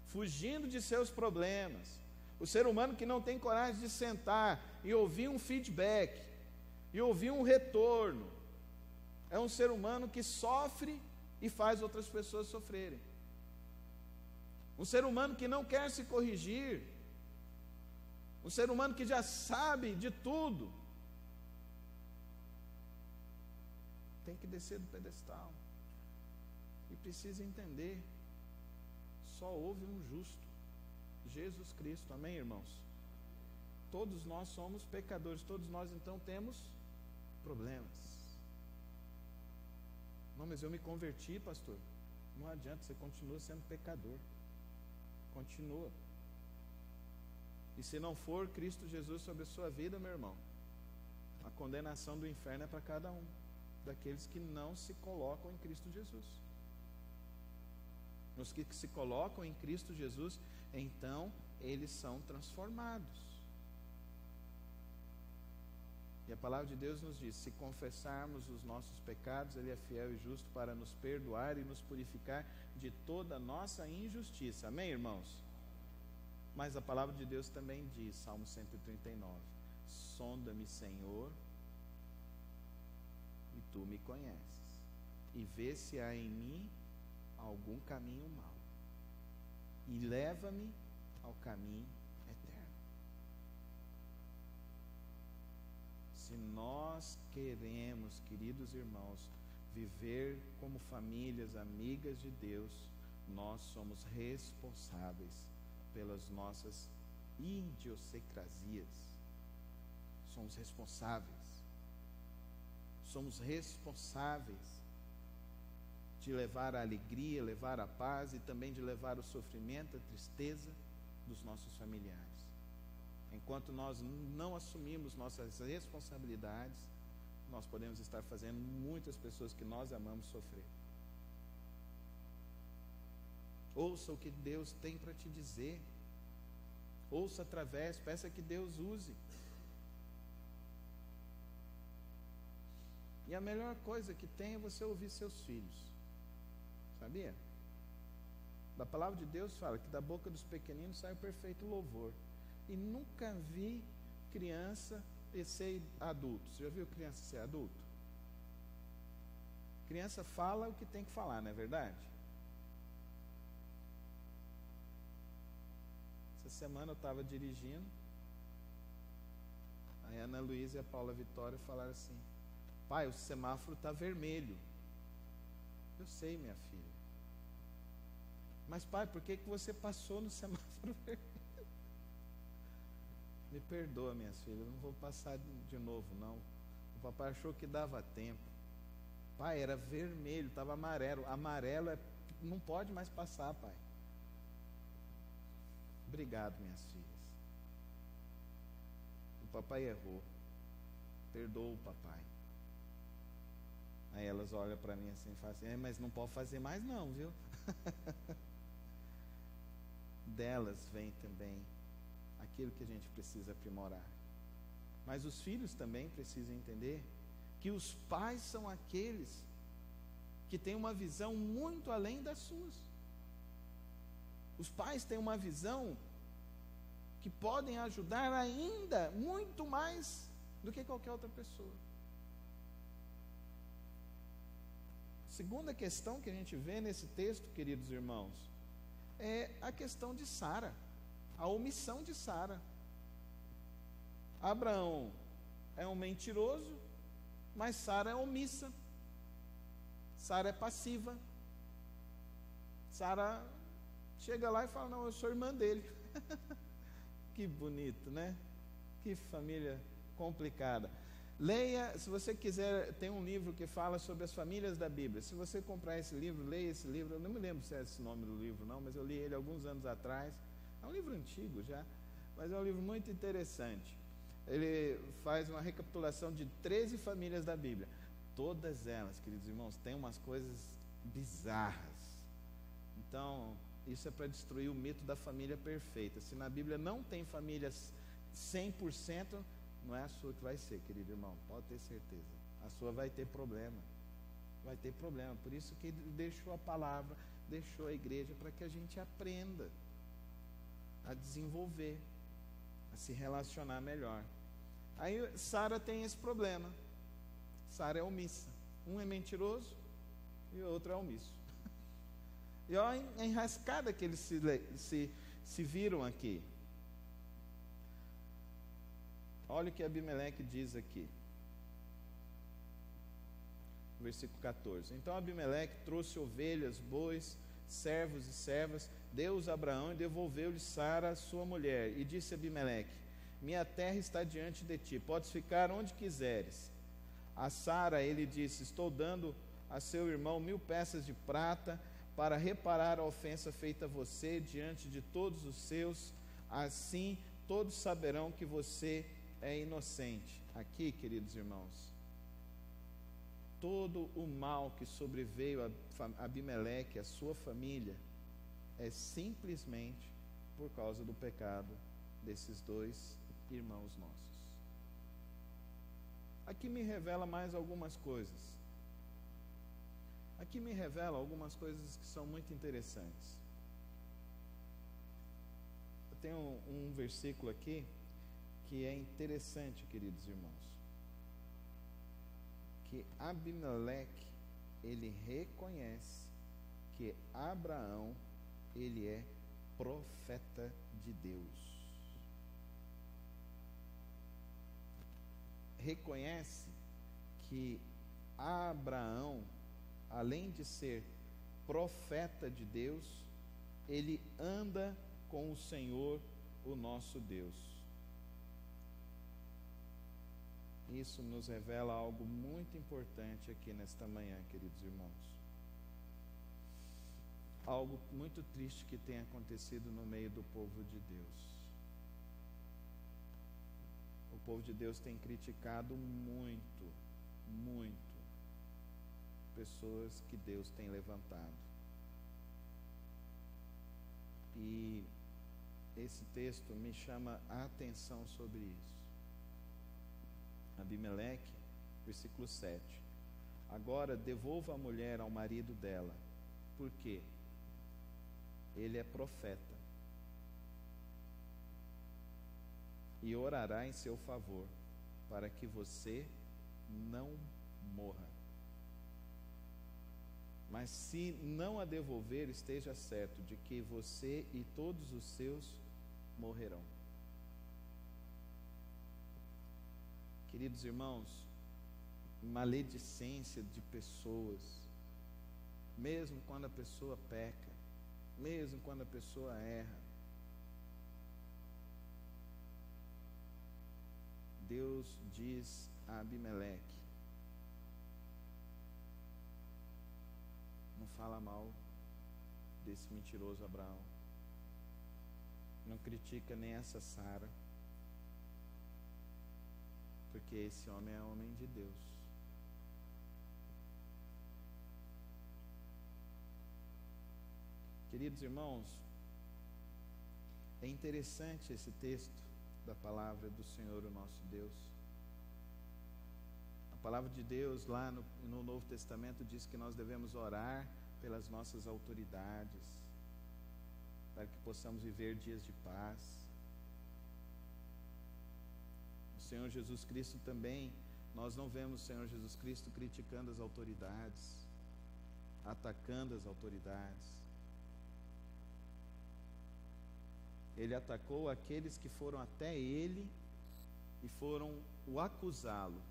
fugindo de seus problemas, o ser humano que não tem coragem de sentar e ouvir um feedback, e ouvir um retorno, é um ser humano que sofre e faz outras pessoas sofrerem. Um ser humano que não quer se corrigir, um ser humano que já sabe de tudo, tem que descer do pedestal e precisa entender: só houve um justo, Jesus Cristo. Amém, irmãos? Todos nós somos pecadores, todos nós então temos problemas. Não, mas eu me converti, pastor. Não adianta, você continua sendo pecador. Continua. E se não for Cristo Jesus sobre a sua vida, meu irmão, a condenação do inferno é para cada um daqueles que não se colocam em Cristo Jesus. Os que se colocam em Cristo Jesus, então eles são transformados. E a palavra de Deus nos diz: se confessarmos os nossos pecados, Ele é fiel e justo para nos perdoar e nos purificar de toda a nossa injustiça. Amém, irmãos? Mas a palavra de Deus também diz, Salmo 139, sonda-me, Senhor, e Tu me conheces, e vê se há em mim algum caminho mau, e leva-me ao caminho eterno. Se nós queremos, queridos irmãos, viver como famílias amigas de Deus, nós somos responsáveis pelas nossas idiosincrasias. Somos responsáveis. Somos responsáveis de levar a alegria, levar a paz e também de levar o sofrimento, a tristeza dos nossos familiares. Enquanto nós não assumimos nossas responsabilidades, nós podemos estar fazendo muitas pessoas que nós amamos sofrer. Ouça o que Deus tem para te dizer. Ouça através, peça que Deus use. E a melhor coisa que tem é você ouvir seus filhos. Sabia? Da palavra de Deus fala que da boca dos pequeninos sai o perfeito louvor. E nunca vi criança ser adulto. Você já viu criança ser adulto? Criança fala o que tem que falar, não é verdade? Essa semana eu estava dirigindo, aí a Ana Luísa e a Paula Vitória falaram assim: pai, o semáforo está vermelho. Eu sei, minha filha. Mas pai, por que você passou no semáforo vermelho? Me perdoa, minhas filhas, eu não vou passar de novo, não. O papai achou que dava tempo. Pai, era vermelho, estava amarelo. Amarelo não pode mais passar, pai. Obrigado, minhas filhas. O papai errou. Perdoa o papai. Aí elas olham para mim assim e falam assim: mas não pode fazer mais não, viu? Delas vem também aquilo que a gente precisa aprimorar. Mas os filhos também precisam entender que os pais são aqueles que têm uma visão muito além das suas. Os pais têm uma visão que podem ajudar ainda muito mais do que qualquer outra pessoa. Segunda questão que a gente vê nesse texto, queridos irmãos, é a questão de Sara, a omissão de Sara. Abraão é um mentiroso, mas Sara é omissa. Sara é passiva. Sara chega lá e fala: não, eu sou irmã dele. Que bonito, né? Que família complicada. Leia, se você quiser, tem um livro que fala sobre as famílias da Bíblia. Se você comprar esse livro, leia esse livro. Eu não me lembro se é esse nome do livro, não, mas eu li ele alguns anos atrás. É um livro antigo já, mas é um livro muito interessante. Ele faz uma recapitulação de 13 famílias da Bíblia. Todas elas, queridos irmãos, têm umas coisas bizarras. Então, isso é para destruir o mito da família perfeita. Se na Bíblia não tem famílias 100%, não é a sua que vai ser, querido irmão, pode ter certeza. A sua vai ter problema. Vai ter problema. Por isso que ele deixou a palavra, deixou a igreja, para que a gente aprenda a desenvolver, a se relacionar melhor. Aí Sara tem esse problema. Sara é omissa. Um é mentiroso e o outro é omisso. E olha a enrascada que eles se viram aqui. Olha o que Abimeleque diz aqui. Versículo 14. Então Abimeleque trouxe ovelhas, bois, servos e servas, deu-os a Abraão e devolveu-lhe Sara, sua mulher. E disse a Abimeleque: minha terra está diante de ti, podes ficar onde quiseres. A Sara ele disse: estou dando a seu irmão 1000 peças de prata para reparar a ofensa feita a você diante de todos os seus, assim todos saberão que você é inocente. Aqui, queridos irmãos, todo o mal que sobreveio a Abimeleque, a sua família, é simplesmente por causa do pecado desses dois irmãos nossos. Aqui me revela mais algumas coisas. Aqui me revela algumas coisas que são muito interessantes. Eu tenho um versículo aqui que é interessante, queridos irmãos. Que Abimeleque, ele reconhece que Abraão, ele é profeta de Deus. Reconhece que Abraão, além de ser profeta de Deus, ele anda com o Senhor, o nosso Deus. Isso nos revela algo muito importante aqui nesta manhã, queridos irmãos. Algo muito triste que tem acontecido no meio do povo de Deus. O povo de Deus tem criticado muito, muito pessoas que Deus tem levantado. E esse texto me chama a atenção sobre isso. Abimeleque, versículo 7. Agora devolva a mulher ao marido dela, porque ele é profeta, e orará em seu favor, para que você não morra. Mas se não a devolver, esteja certo de que você e todos os seus morrerão. Queridos irmãos, maledicência de pessoas, mesmo quando a pessoa peca, mesmo quando a pessoa erra, Deus diz a Abimeleque: não fala mal desse mentiroso Abraão, não critica nem essa Sara, porque esse homem é homem de Deus. Queridos irmãos, É interessante esse texto da palavra do Senhor, o nosso Deus. A palavra de Deus lá no Novo Testamento diz que nós devemos orar pelas nossas autoridades, para que possamos viver dias de paz. O Senhor Jesus Cristo também, nós não vemos o Senhor Jesus Cristo criticando as autoridades, atacando as autoridades. Ele atacou aqueles que foram até ele e foram o acusá-lo.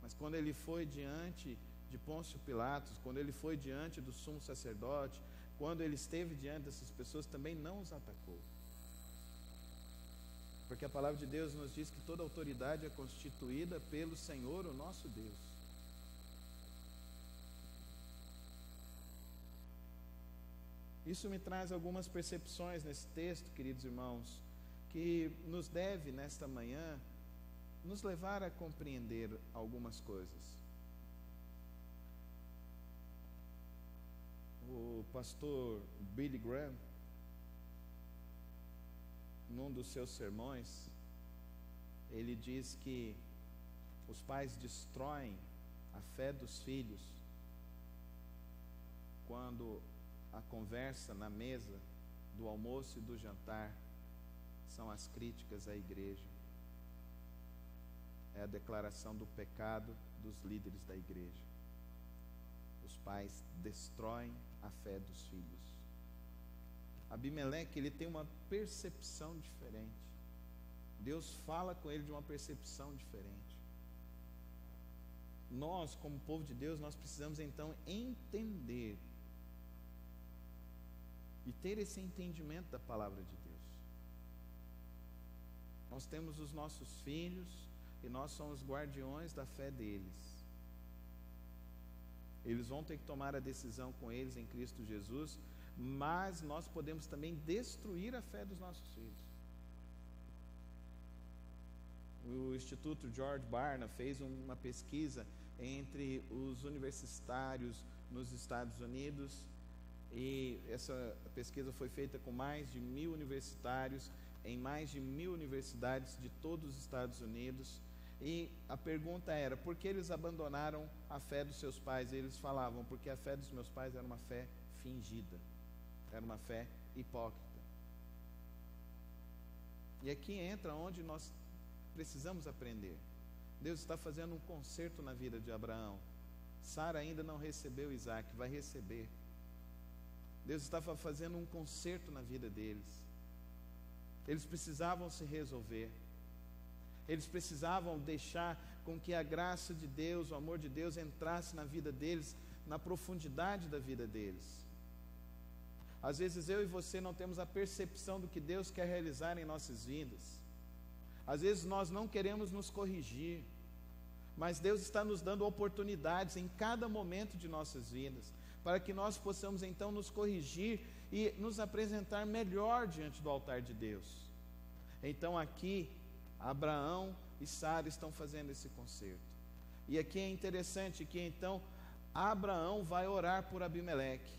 Mas quando ele foi diante de Pôncio Pilatos, quando ele foi diante do sumo sacerdote, quando ele esteve diante dessas pessoas, também não os atacou. Porque a palavra de Deus nos diz que toda autoridade é constituída pelo Senhor, o nosso Deus. Isso me traz algumas percepções nesse texto, queridos irmãos, que nos deve, nesta manhã, nos levar a compreender algumas coisas. O pastor Billy Graham, num dos seus sermões, ele diz que os pais destroem a fé dos filhos quando a conversa na mesa do almoço e do jantar são as críticas à igreja. É a declaração do pecado dos líderes da igreja. Os pais destroem a fé dos filhos. Abimeleque, ele tem uma percepção diferente. Deus fala com ele de uma percepção diferente. Nós, como povo de Deus, nós precisamos então entender e ter esse entendimento da palavra de Deus. Nós temos os nossos filhos e nós somos guardiões da fé deles. Eles vão ter que tomar a decisão com eles em Cristo Jesus, mas nós podemos também destruir a fé dos nossos filhos. O Instituto George Barna fez uma pesquisa entre os universitários nos Estados Unidos, e essa pesquisa foi feita com mais de 1.000 universitários em mais de 1.000 universidades de todos os Estados Unidos. E a pergunta era: por que eles abandonaram a fé dos seus pais? E eles falavam: porque a fé dos meus pais era uma fé fingida, era uma fé hipócrita. E aqui entra onde nós precisamos aprender. Deus está fazendo um conserto na vida de Abraão. Sara ainda não recebeu Isaac, vai receber. Deus estava fazendo um conserto na vida deles. Eles precisavam se resolver. Eles precisavam deixar com que a graça de Deus, o amor de Deus entrasse na vida deles, na profundidade da vida deles. Às vezes eu e você não temos a percepção do que Deus quer realizar em nossas vidas. Às vezes nós não queremos nos corrigir, mas Deus está nos dando oportunidades em cada momento de nossas vidas, para que nós possamos então nos corrigir e nos apresentar melhor diante do altar de Deus. Então aqui, Abraão e Sara estão fazendo esse conserto. E aqui é interessante que então Abraão vai orar por Abimeleque.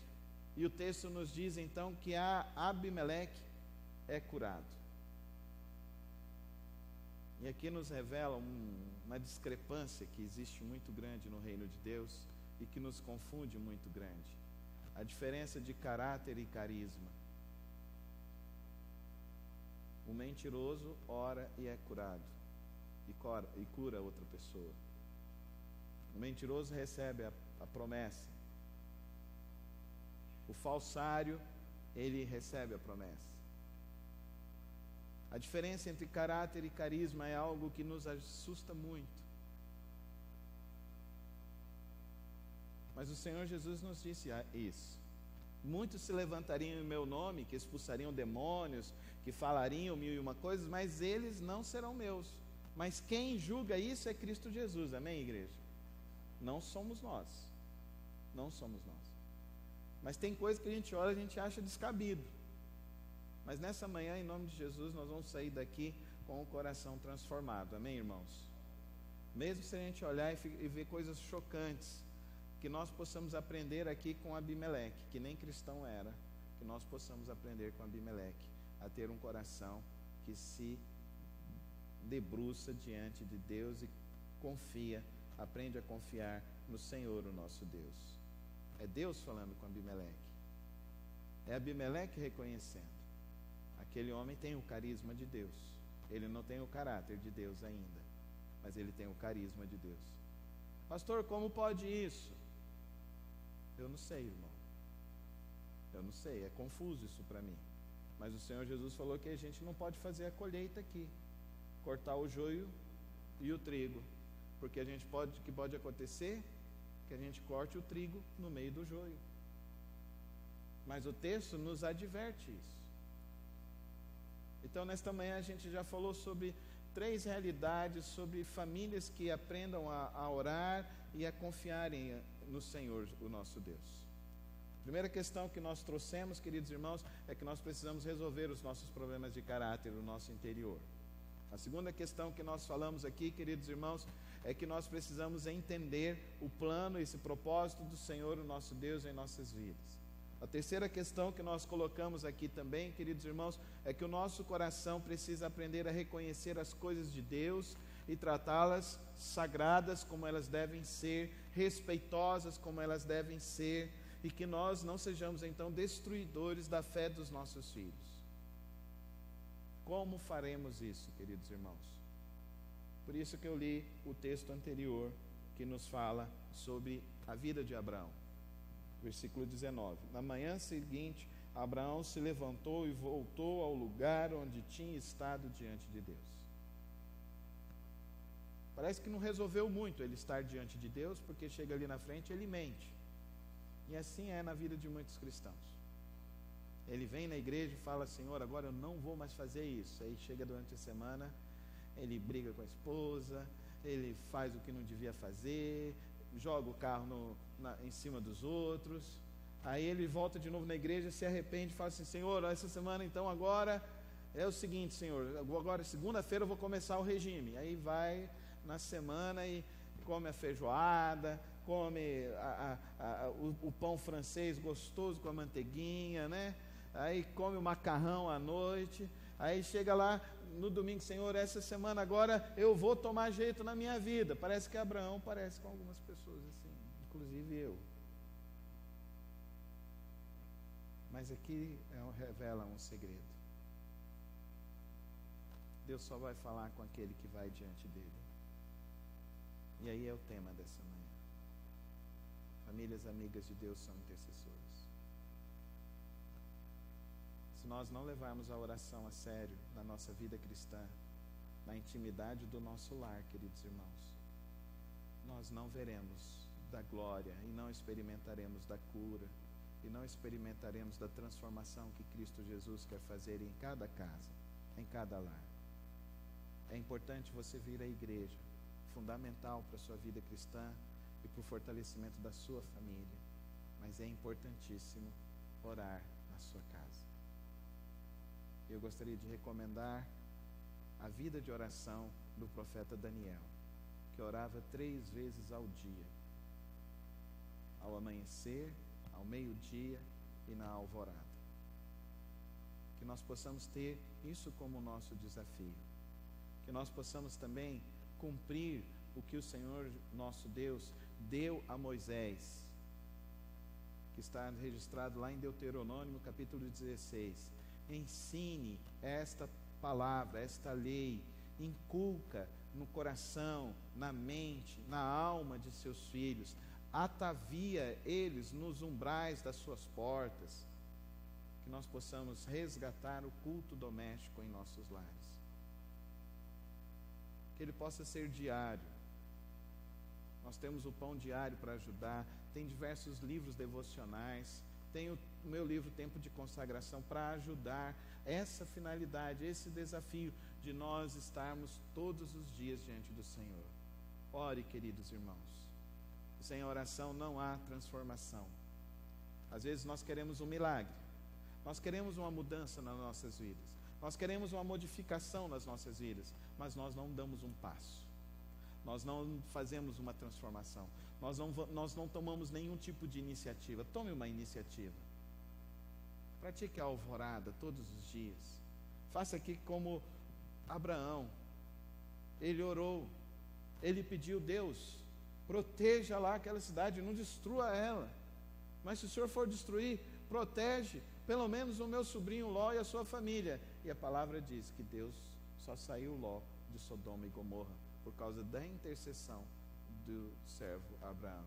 E o texto nos diz então que Abimeleque é curado. E aqui nos revela uma discrepância que existe muito grande no reino de Deus e que nos confunde muito grande. A diferença de caráter e carisma. O mentiroso ora e é curado, e cura outra pessoa. O mentiroso recebe a promessa. O falsário, ele recebe a promessa. A diferença entre caráter e carisma é algo que nos assusta muito. Mas o Senhor Jesus nos disse isso. Muitos se levantariam em meu nome, que expulsariam demônios, que falariam 1001 coisas, mas eles não serão meus. Mas quem julga isso é Cristo Jesus, amém, igreja? Não somos nós. Não somos nós. Mas tem coisa que a gente olha e a gente acha descabido. Mas nessa manhã, em nome de Jesus, nós vamos sair daqui com o coração transformado, amém, irmãos? Mesmo se a gente olhar e ver coisas chocantes, que nós possamos aprender aqui com Abimeleque, que nem cristão era, que nós possamos aprender com Abimeleque, a ter um coração que se debruça diante de Deus e confia, aprende a confiar no Senhor, o nosso Deus. É Deus falando com Abimeleque. É Abimeleque reconhecendo. Aquele homem tem o carisma de Deus. Ele não tem o caráter de Deus ainda, mas ele tem o carisma de Deus. Pastor, como pode isso? Eu não sei, irmão. Eu não sei, é confuso isso para mim. Mas o Senhor Jesus falou que a gente não pode fazer a colheita aqui, cortar o joio e o trigo, porque o que pode acontecer que a gente corte o trigo no meio do joio. Mas o texto nos adverte isso. Então, nesta manhã a gente já falou sobre 3 realidades, sobre famílias que aprendam a orar e a confiarem no Senhor, o nosso Deus. A primeira questão que nós trouxemos, queridos irmãos, é que nós precisamos resolver os nossos problemas de caráter no nosso interior. A segunda questão que nós falamos aqui, queridos irmãos, é que nós precisamos entender o plano, esse propósito do Senhor, o nosso Deus, em nossas vidas. A terceira questão que nós colocamos aqui também, queridos irmãos, é que o nosso coração precisa aprender a reconhecer as coisas de Deus e tratá-las sagradas como elas devem ser, respeitosas como elas devem ser, e que nós não sejamos então destruidores da fé dos nossos filhos. Como faremos isso, queridos irmãos? Por isso que eu li o texto anterior que nos fala sobre a vida de Abraão. Versículo 19. Na manhã seguinte, Abraão se levantou e voltou ao lugar onde tinha estado diante de Deus. Parece que não resolveu muito ele estar diante de Deus, porque chega ali na frente e ele mente. E assim é na vida de muitos cristãos. Ele vem na igreja e fala: Senhor, agora eu não vou mais fazer isso. Aí chega durante a semana, ele briga com a esposa, ele faz o que não devia fazer, joga o carro em cima dos outros. Aí ele volta de novo na igreja, se arrepende e fala assim: Senhor, essa semana então agora é o seguinte, Senhor, agora segunda-feira eu vou começar o regime. Aí vai na semana e come a feijoada, come o pão francês gostoso com a manteiguinha, né? Aí come o macarrão à noite. Aí chega lá no domingo: Senhor, essa semana agora eu vou tomar jeito na minha vida. Parece que Abraão parece com algumas pessoas assim, inclusive eu. Mas aqui revela um segredo. Deus só vai falar com aquele que vai diante dele. E aí é o tema dessa manhã. Famílias amigas de Deus são intercessoras. Se nós não levarmos a oração a sério na nossa vida cristã, na intimidade do nosso lar, queridos irmãos, nós não veremos da glória e não experimentaremos da cura e não experimentaremos da transformação que Cristo Jesus quer fazer em cada casa, em cada lar. É importante você vir à igreja, fundamental para a sua vida cristã e para o fortalecimento da sua família, mas é importantíssimo orar na sua casa. Eu gostaria de recomendar a vida de oração do profeta Daniel, que orava 3 vezes ao dia, ao amanhecer, ao meio-dia e na alvorada. Que nós possamos ter isso como nosso desafio, que nós possamos também cumprir o que o Senhor nosso Deus deu a Moisés, que está registrado lá em Deuteronômio capítulo 16. Ensine esta palavra, esta lei, inculca no coração, na mente, na alma de seus filhos, atavia eles nos umbrais das suas portas, que nós possamos resgatar o culto doméstico em nossos lares, que ele possa ser diário. Nós temos o pão diário para ajudar, tem diversos livros devocionais, tem o meu livro Tempo de Consagração para ajudar essa finalidade, esse desafio de nós estarmos todos os dias diante do Senhor. Ore, queridos irmãos. Sem oração não há transformação. Às vezes nós queremos um milagre, nós queremos uma mudança nas nossas vidas, nós queremos uma modificação nas nossas vidas, mas nós não damos um passo, nós não fazemos uma transformação, nós não tomamos nenhum tipo de iniciativa. Tome uma iniciativa, pratique a alvorada todos os dias, Faça aqui como Abraão. Ele orou, ele pediu: Deus, proteja lá aquela cidade, não destrua ela. Mas se o Senhor for destruir, protege pelo menos o meu sobrinho Ló e a sua família. E a palavra diz que Deus só saiu Ló de Sodoma e Gomorra por causa da intercessão do servo Abraão.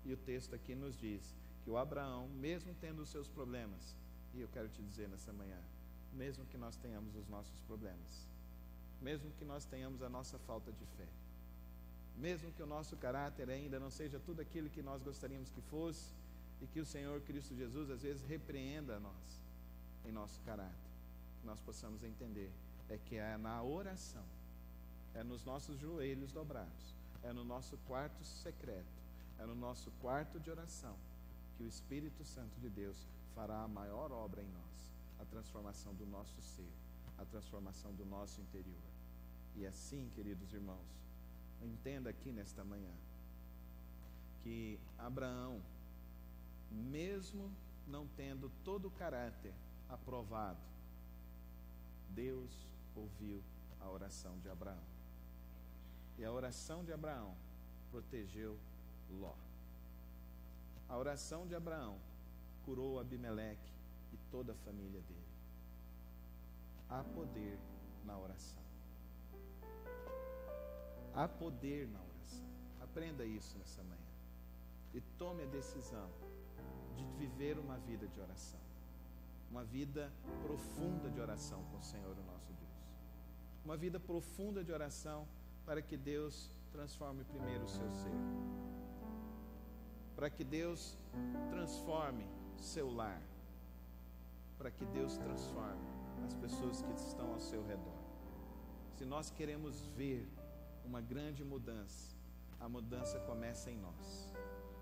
E o texto aqui nos diz que o Abraão, mesmo tendo os seus problemas, e eu quero te dizer nessa manhã, mesmo que nós tenhamos os nossos problemas, mesmo que nós tenhamos a nossa falta de fé, mesmo que o nosso caráter ainda não seja tudo aquilo que nós gostaríamos que fosse, e que o Senhor Cristo Jesus às vezes repreenda a nós em nosso caráter, que nós possamos entender que é na oração, é nos nossos joelhos dobrados, é no nosso quarto secreto, é no nosso quarto de oração que o Espírito Santo de Deus fará a maior obra em nós, a transformação do nosso ser, a transformação do nosso interior. E assim, queridos irmãos, entenda aqui nesta manhã que Abraão, mesmo não tendo todo o caráter aprovado, Deus ouviu a oração de Abraão. E a oração de Abraão protegeu Ló. A oração de Abraão curou Abimeleque e toda a família dele. Há poder na oração. Há poder na oração. Aprenda isso nessa manhã. E tome a decisão de viver uma vida de oração. Uma vida profunda de oração com o Senhor, o nosso Deus. Uma vida profunda de oração para que Deus transforme primeiro o seu ser. Para que Deus transforme seu lar. Para que Deus transforme as pessoas que estão ao seu redor. Se nós queremos ver uma grande mudança, a mudança começa em nós.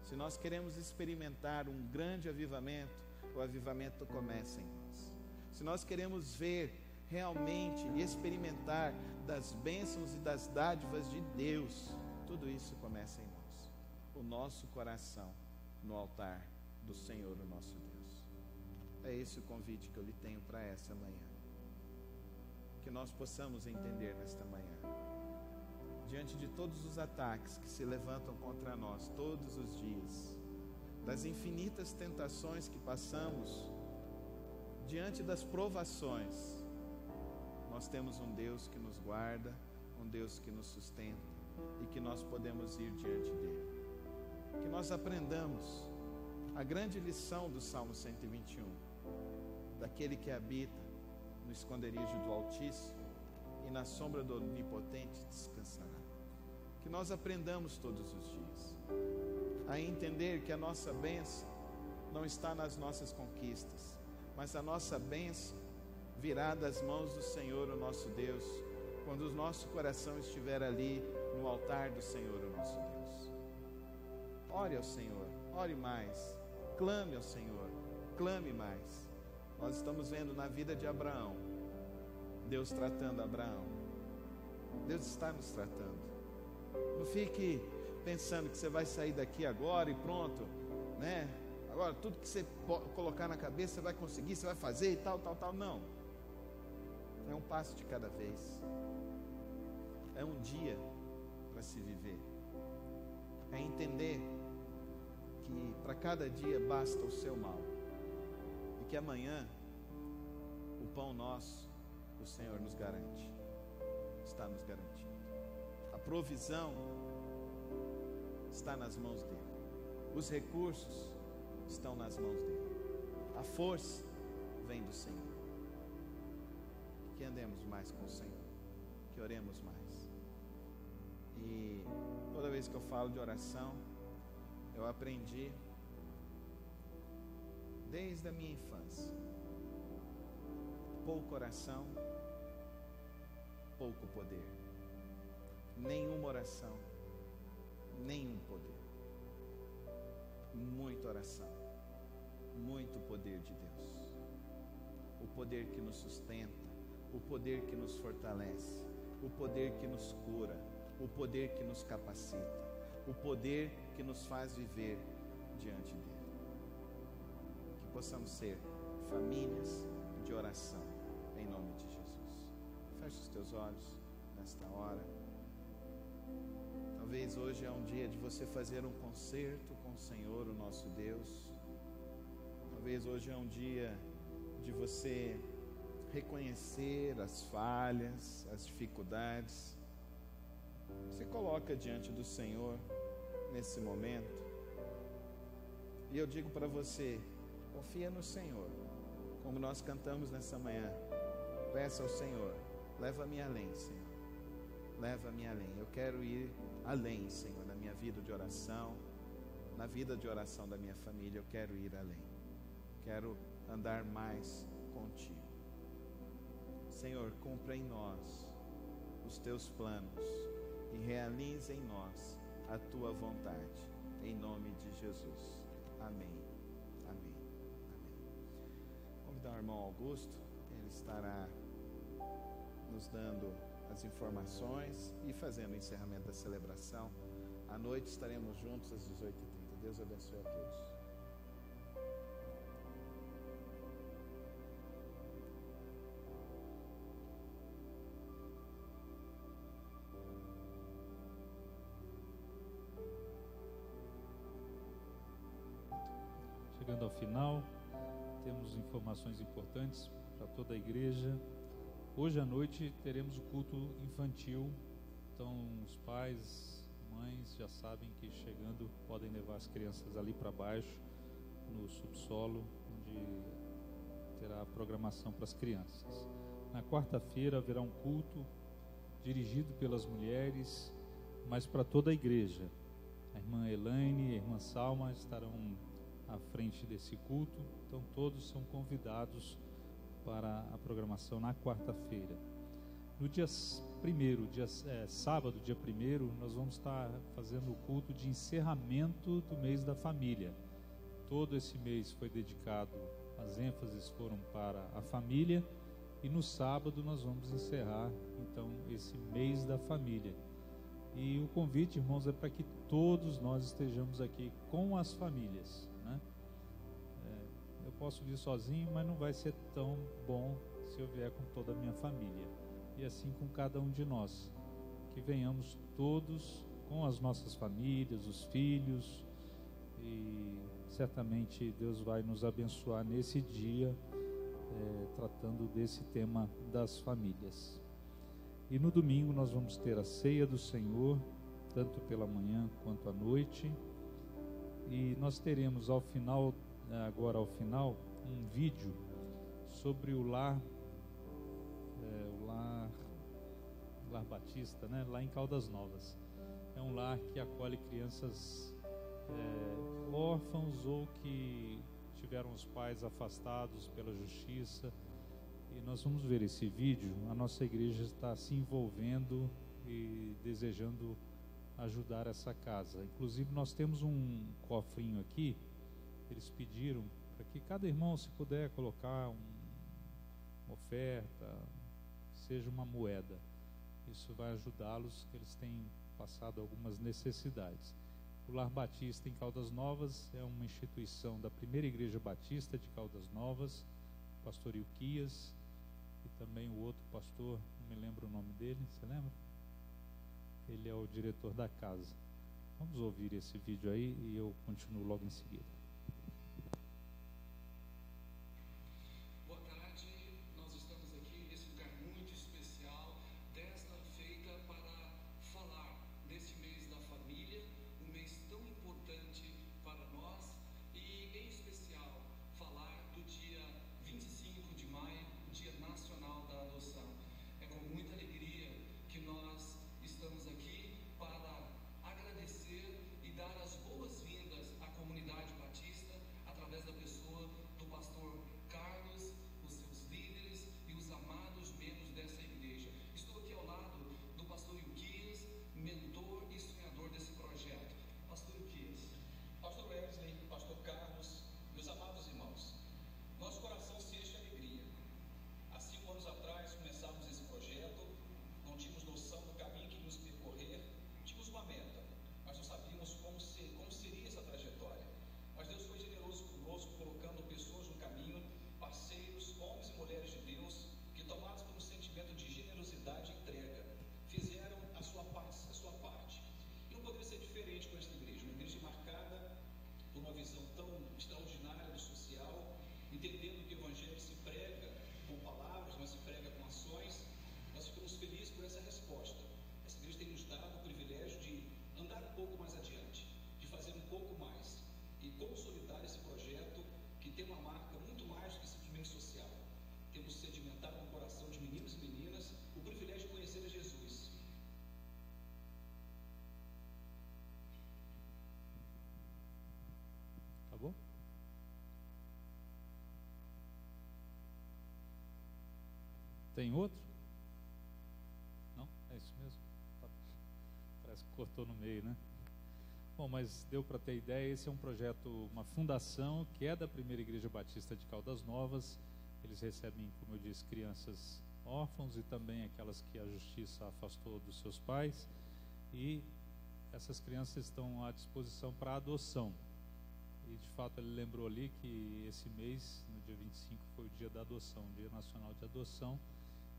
Se nós queremos experimentar um grande avivamento, o avivamento começa em nós. Se nós queremos ver realmente e experimentar das bênçãos e das dádivas de Deus, tudo isso começa em nós. O nosso coração no altar do Senhor, o nosso Deus. É esse o convite que eu lhe tenho para essa manhã. Que nós possamos entender nesta manhã, diante de todos os ataques que se levantam contra nós todos os dias, das infinitas tentações que passamos, diante das provações, nós temos um Deus que nos guarda, um Deus que nos sustenta e que nós podemos ir diante dele. Que nós aprendamos a grande lição do Salmo 121, daquele que habita no esconderijo do Altíssimo e na sombra do Onipotente descansará. Que nós aprendamos todos os dias a entender que a nossa bênção não está nas nossas conquistas, mas a nossa bênção virá das mãos do Senhor, o nosso Deus, quando o nosso coração estiver ali no altar do Senhor, o nosso Deus. Ore ao Senhor, ore mais, clame ao Senhor, clame mais. Nós estamos vendo na vida de Abraão, Deus tratando Abraão. Deus está nos tratando. Não fique pensando que você vai sair daqui agora e pronto, né? Agora tudo que você colocar na cabeça você vai conseguir, você vai fazer e tal. Não. É um passo de cada vez. É um dia para se viver. É entender que para cada dia basta o seu mal. E que amanhã o pão nosso, o Senhor nos garante. Está nos garantindo. A provisão está nas mãos dele. Os recursos estão nas mãos dele. A força vem do Senhor. Que andemos mais com o Senhor. Que oremos mais. E toda vez que eu falo de oração, eu aprendi desde a minha infância. Pouco oração, pouco poder. Nenhuma oração, nenhum poder. Muita oração, muito poder de Deus. O poder que nos sustenta, o poder que nos fortalece, o poder que nos cura, o poder que nos capacita, o poder que nos faz viver diante dele. Que possamos ser famílias de oração, em nome de Jesus. teus olhos nesta hora. Talvez hoje é um dia de você fazer um concerto com o Senhor, o nosso Deus. Talvez hoje é um dia de você reconhecer as falhas, as dificuldades. Se coloca diante do Senhor nesse momento. E eu digo para você, confia no Senhor. Como nós cantamos nessa manhã, peça ao Senhor, leva-me além, Senhor. Leva-me além. Eu quero ir além, Senhor, na minha vida de oração, na vida de oração da minha família. Eu quero ir além. Quero andar mais contigo. Senhor, cumpra em nós os teus planos e realize em nós a tua vontade, em nome de Jesus. Amém, amém, amém. Vou convidar o irmão Augusto, ele estará nos dando as informações e fazendo o encerramento da celebração. À noite estaremos juntos às 18h30. Deus abençoe a todos. Chegando ao final, temos informações importantes para toda a igreja. Hoje à noite teremos o culto infantil, então os pais, mães já sabem que chegando podem levar as crianças ali para baixo, no subsolo, onde terá a programação para as crianças. Na quarta-feira haverá um culto dirigido pelas mulheres, mas para toda a igreja. A irmã Elaine e a irmã Salma estarão à frente desse culto, então todos são convidados para a programação na quarta-feira. No dia 1º, sábado, dia 1º, nós vamos estar fazendo o culto de encerramento do mês da família. Todo esse mês foi dedicado, as ênfases foram para a família, e no sábado nós vamos encerrar, então, esse mês da família. E o convite, irmãos, é para que todos nós estejamos aqui com as famílias, né? Eu posso vir sozinho, mas não vai ser tão bom se eu vier com toda a minha família. E assim com cada um de nós. Que venhamos todos com as nossas famílias, os filhos, e certamente Deus vai nos abençoar nesse dia, tratando desse tema das famílias. E no domingo nós vamos ter a ceia do Senhor, tanto pela manhã quanto à noite. E nós teremos agora ao final, um vídeo sobre o lar Batista, né? Lá em Caldas Novas. É um lar que acolhe crianças órfãos ou que tiveram os pais afastados pela justiça. E nós vamos ver esse vídeo. A nossa igreja está se envolvendo e desejando ajudar essa casa. Inclusive nós temos um cofrinho aqui. Eles pediram para que cada irmão, se puder colocar uma oferta, seja uma moeda. Isso vai ajudá-los, que eles têm passado algumas necessidades. O Lar Batista em Caldas Novas é uma instituição da Primeira Igreja Batista de Caldas Novas, o pastor Ilquias, e também o outro pastor, não me lembro o nome dele, você lembra? Ele é o diretor da casa. Vamos ouvir esse vídeo aí e eu continuo logo em seguida. Estamos aqui para agradecer e dar as boas-vindas à comunidade batista Tem outro? Não? É isso mesmo? Tá. Parece que cortou no meio, né? Bom, mas deu para ter ideia, esse é um projeto, uma fundação que é da Primeira Igreja Batista de Caldas Novas. Eles recebem, como eu disse, crianças órfãos e também aquelas que a justiça afastou dos seus pais. E essas crianças estão à disposição para adoção. E, de fato, ele lembrou ali que esse mês, no dia 25, foi o dia da adoção, o Dia Nacional de Adoção.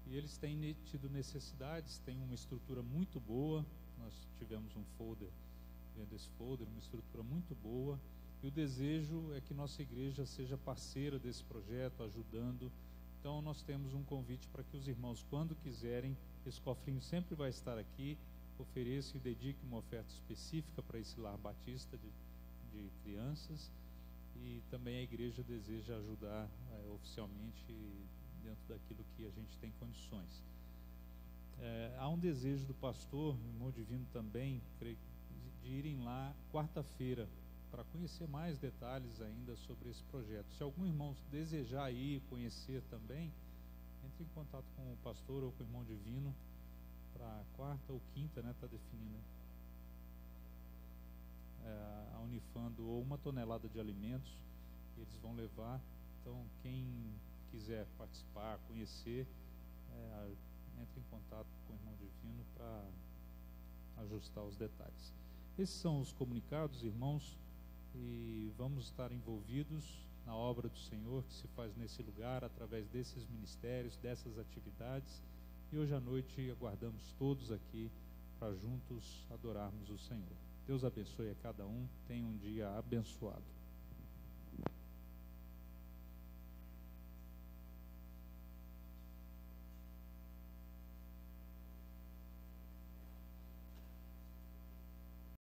E eles têm tido necessidades, têm uma estrutura muito boa. Nós tivemos um folder, vendo esse folder, uma estrutura muito boa. E o desejo é que nossa igreja seja parceira desse projeto, ajudando. Então, nós temos um convite para que os irmãos, quando quiserem, esse cofrinho sempre vai estar aqui, ofereça e dedique uma oferta específica para esse lar batista de crianças, e também a igreja deseja ajudar oficialmente dentro daquilo que a gente tem condições. Há um desejo do pastor, irmão Divino também, de irem lá quarta-feira para conhecer mais detalhes ainda sobre esse projeto. Se algum irmão desejar ir conhecer também, entre em contato com o pastor ou com o irmão Divino para quarta ou quinta, né? Está definindo a Unifam doou 1 tonelada de alimentos e eles vão levar. Então, quem quiser participar, conhecer, entre em contato com o irmão Divino para ajustar os detalhes. Esses são os comunicados, irmãos, e vamos estar envolvidos na obra do Senhor que se faz nesse lugar, através desses ministérios, dessas atividades. E hoje à noite aguardamos todos aqui para juntos adorarmos o Senhor. Deus abençoe a cada um. Tenha um dia abençoado.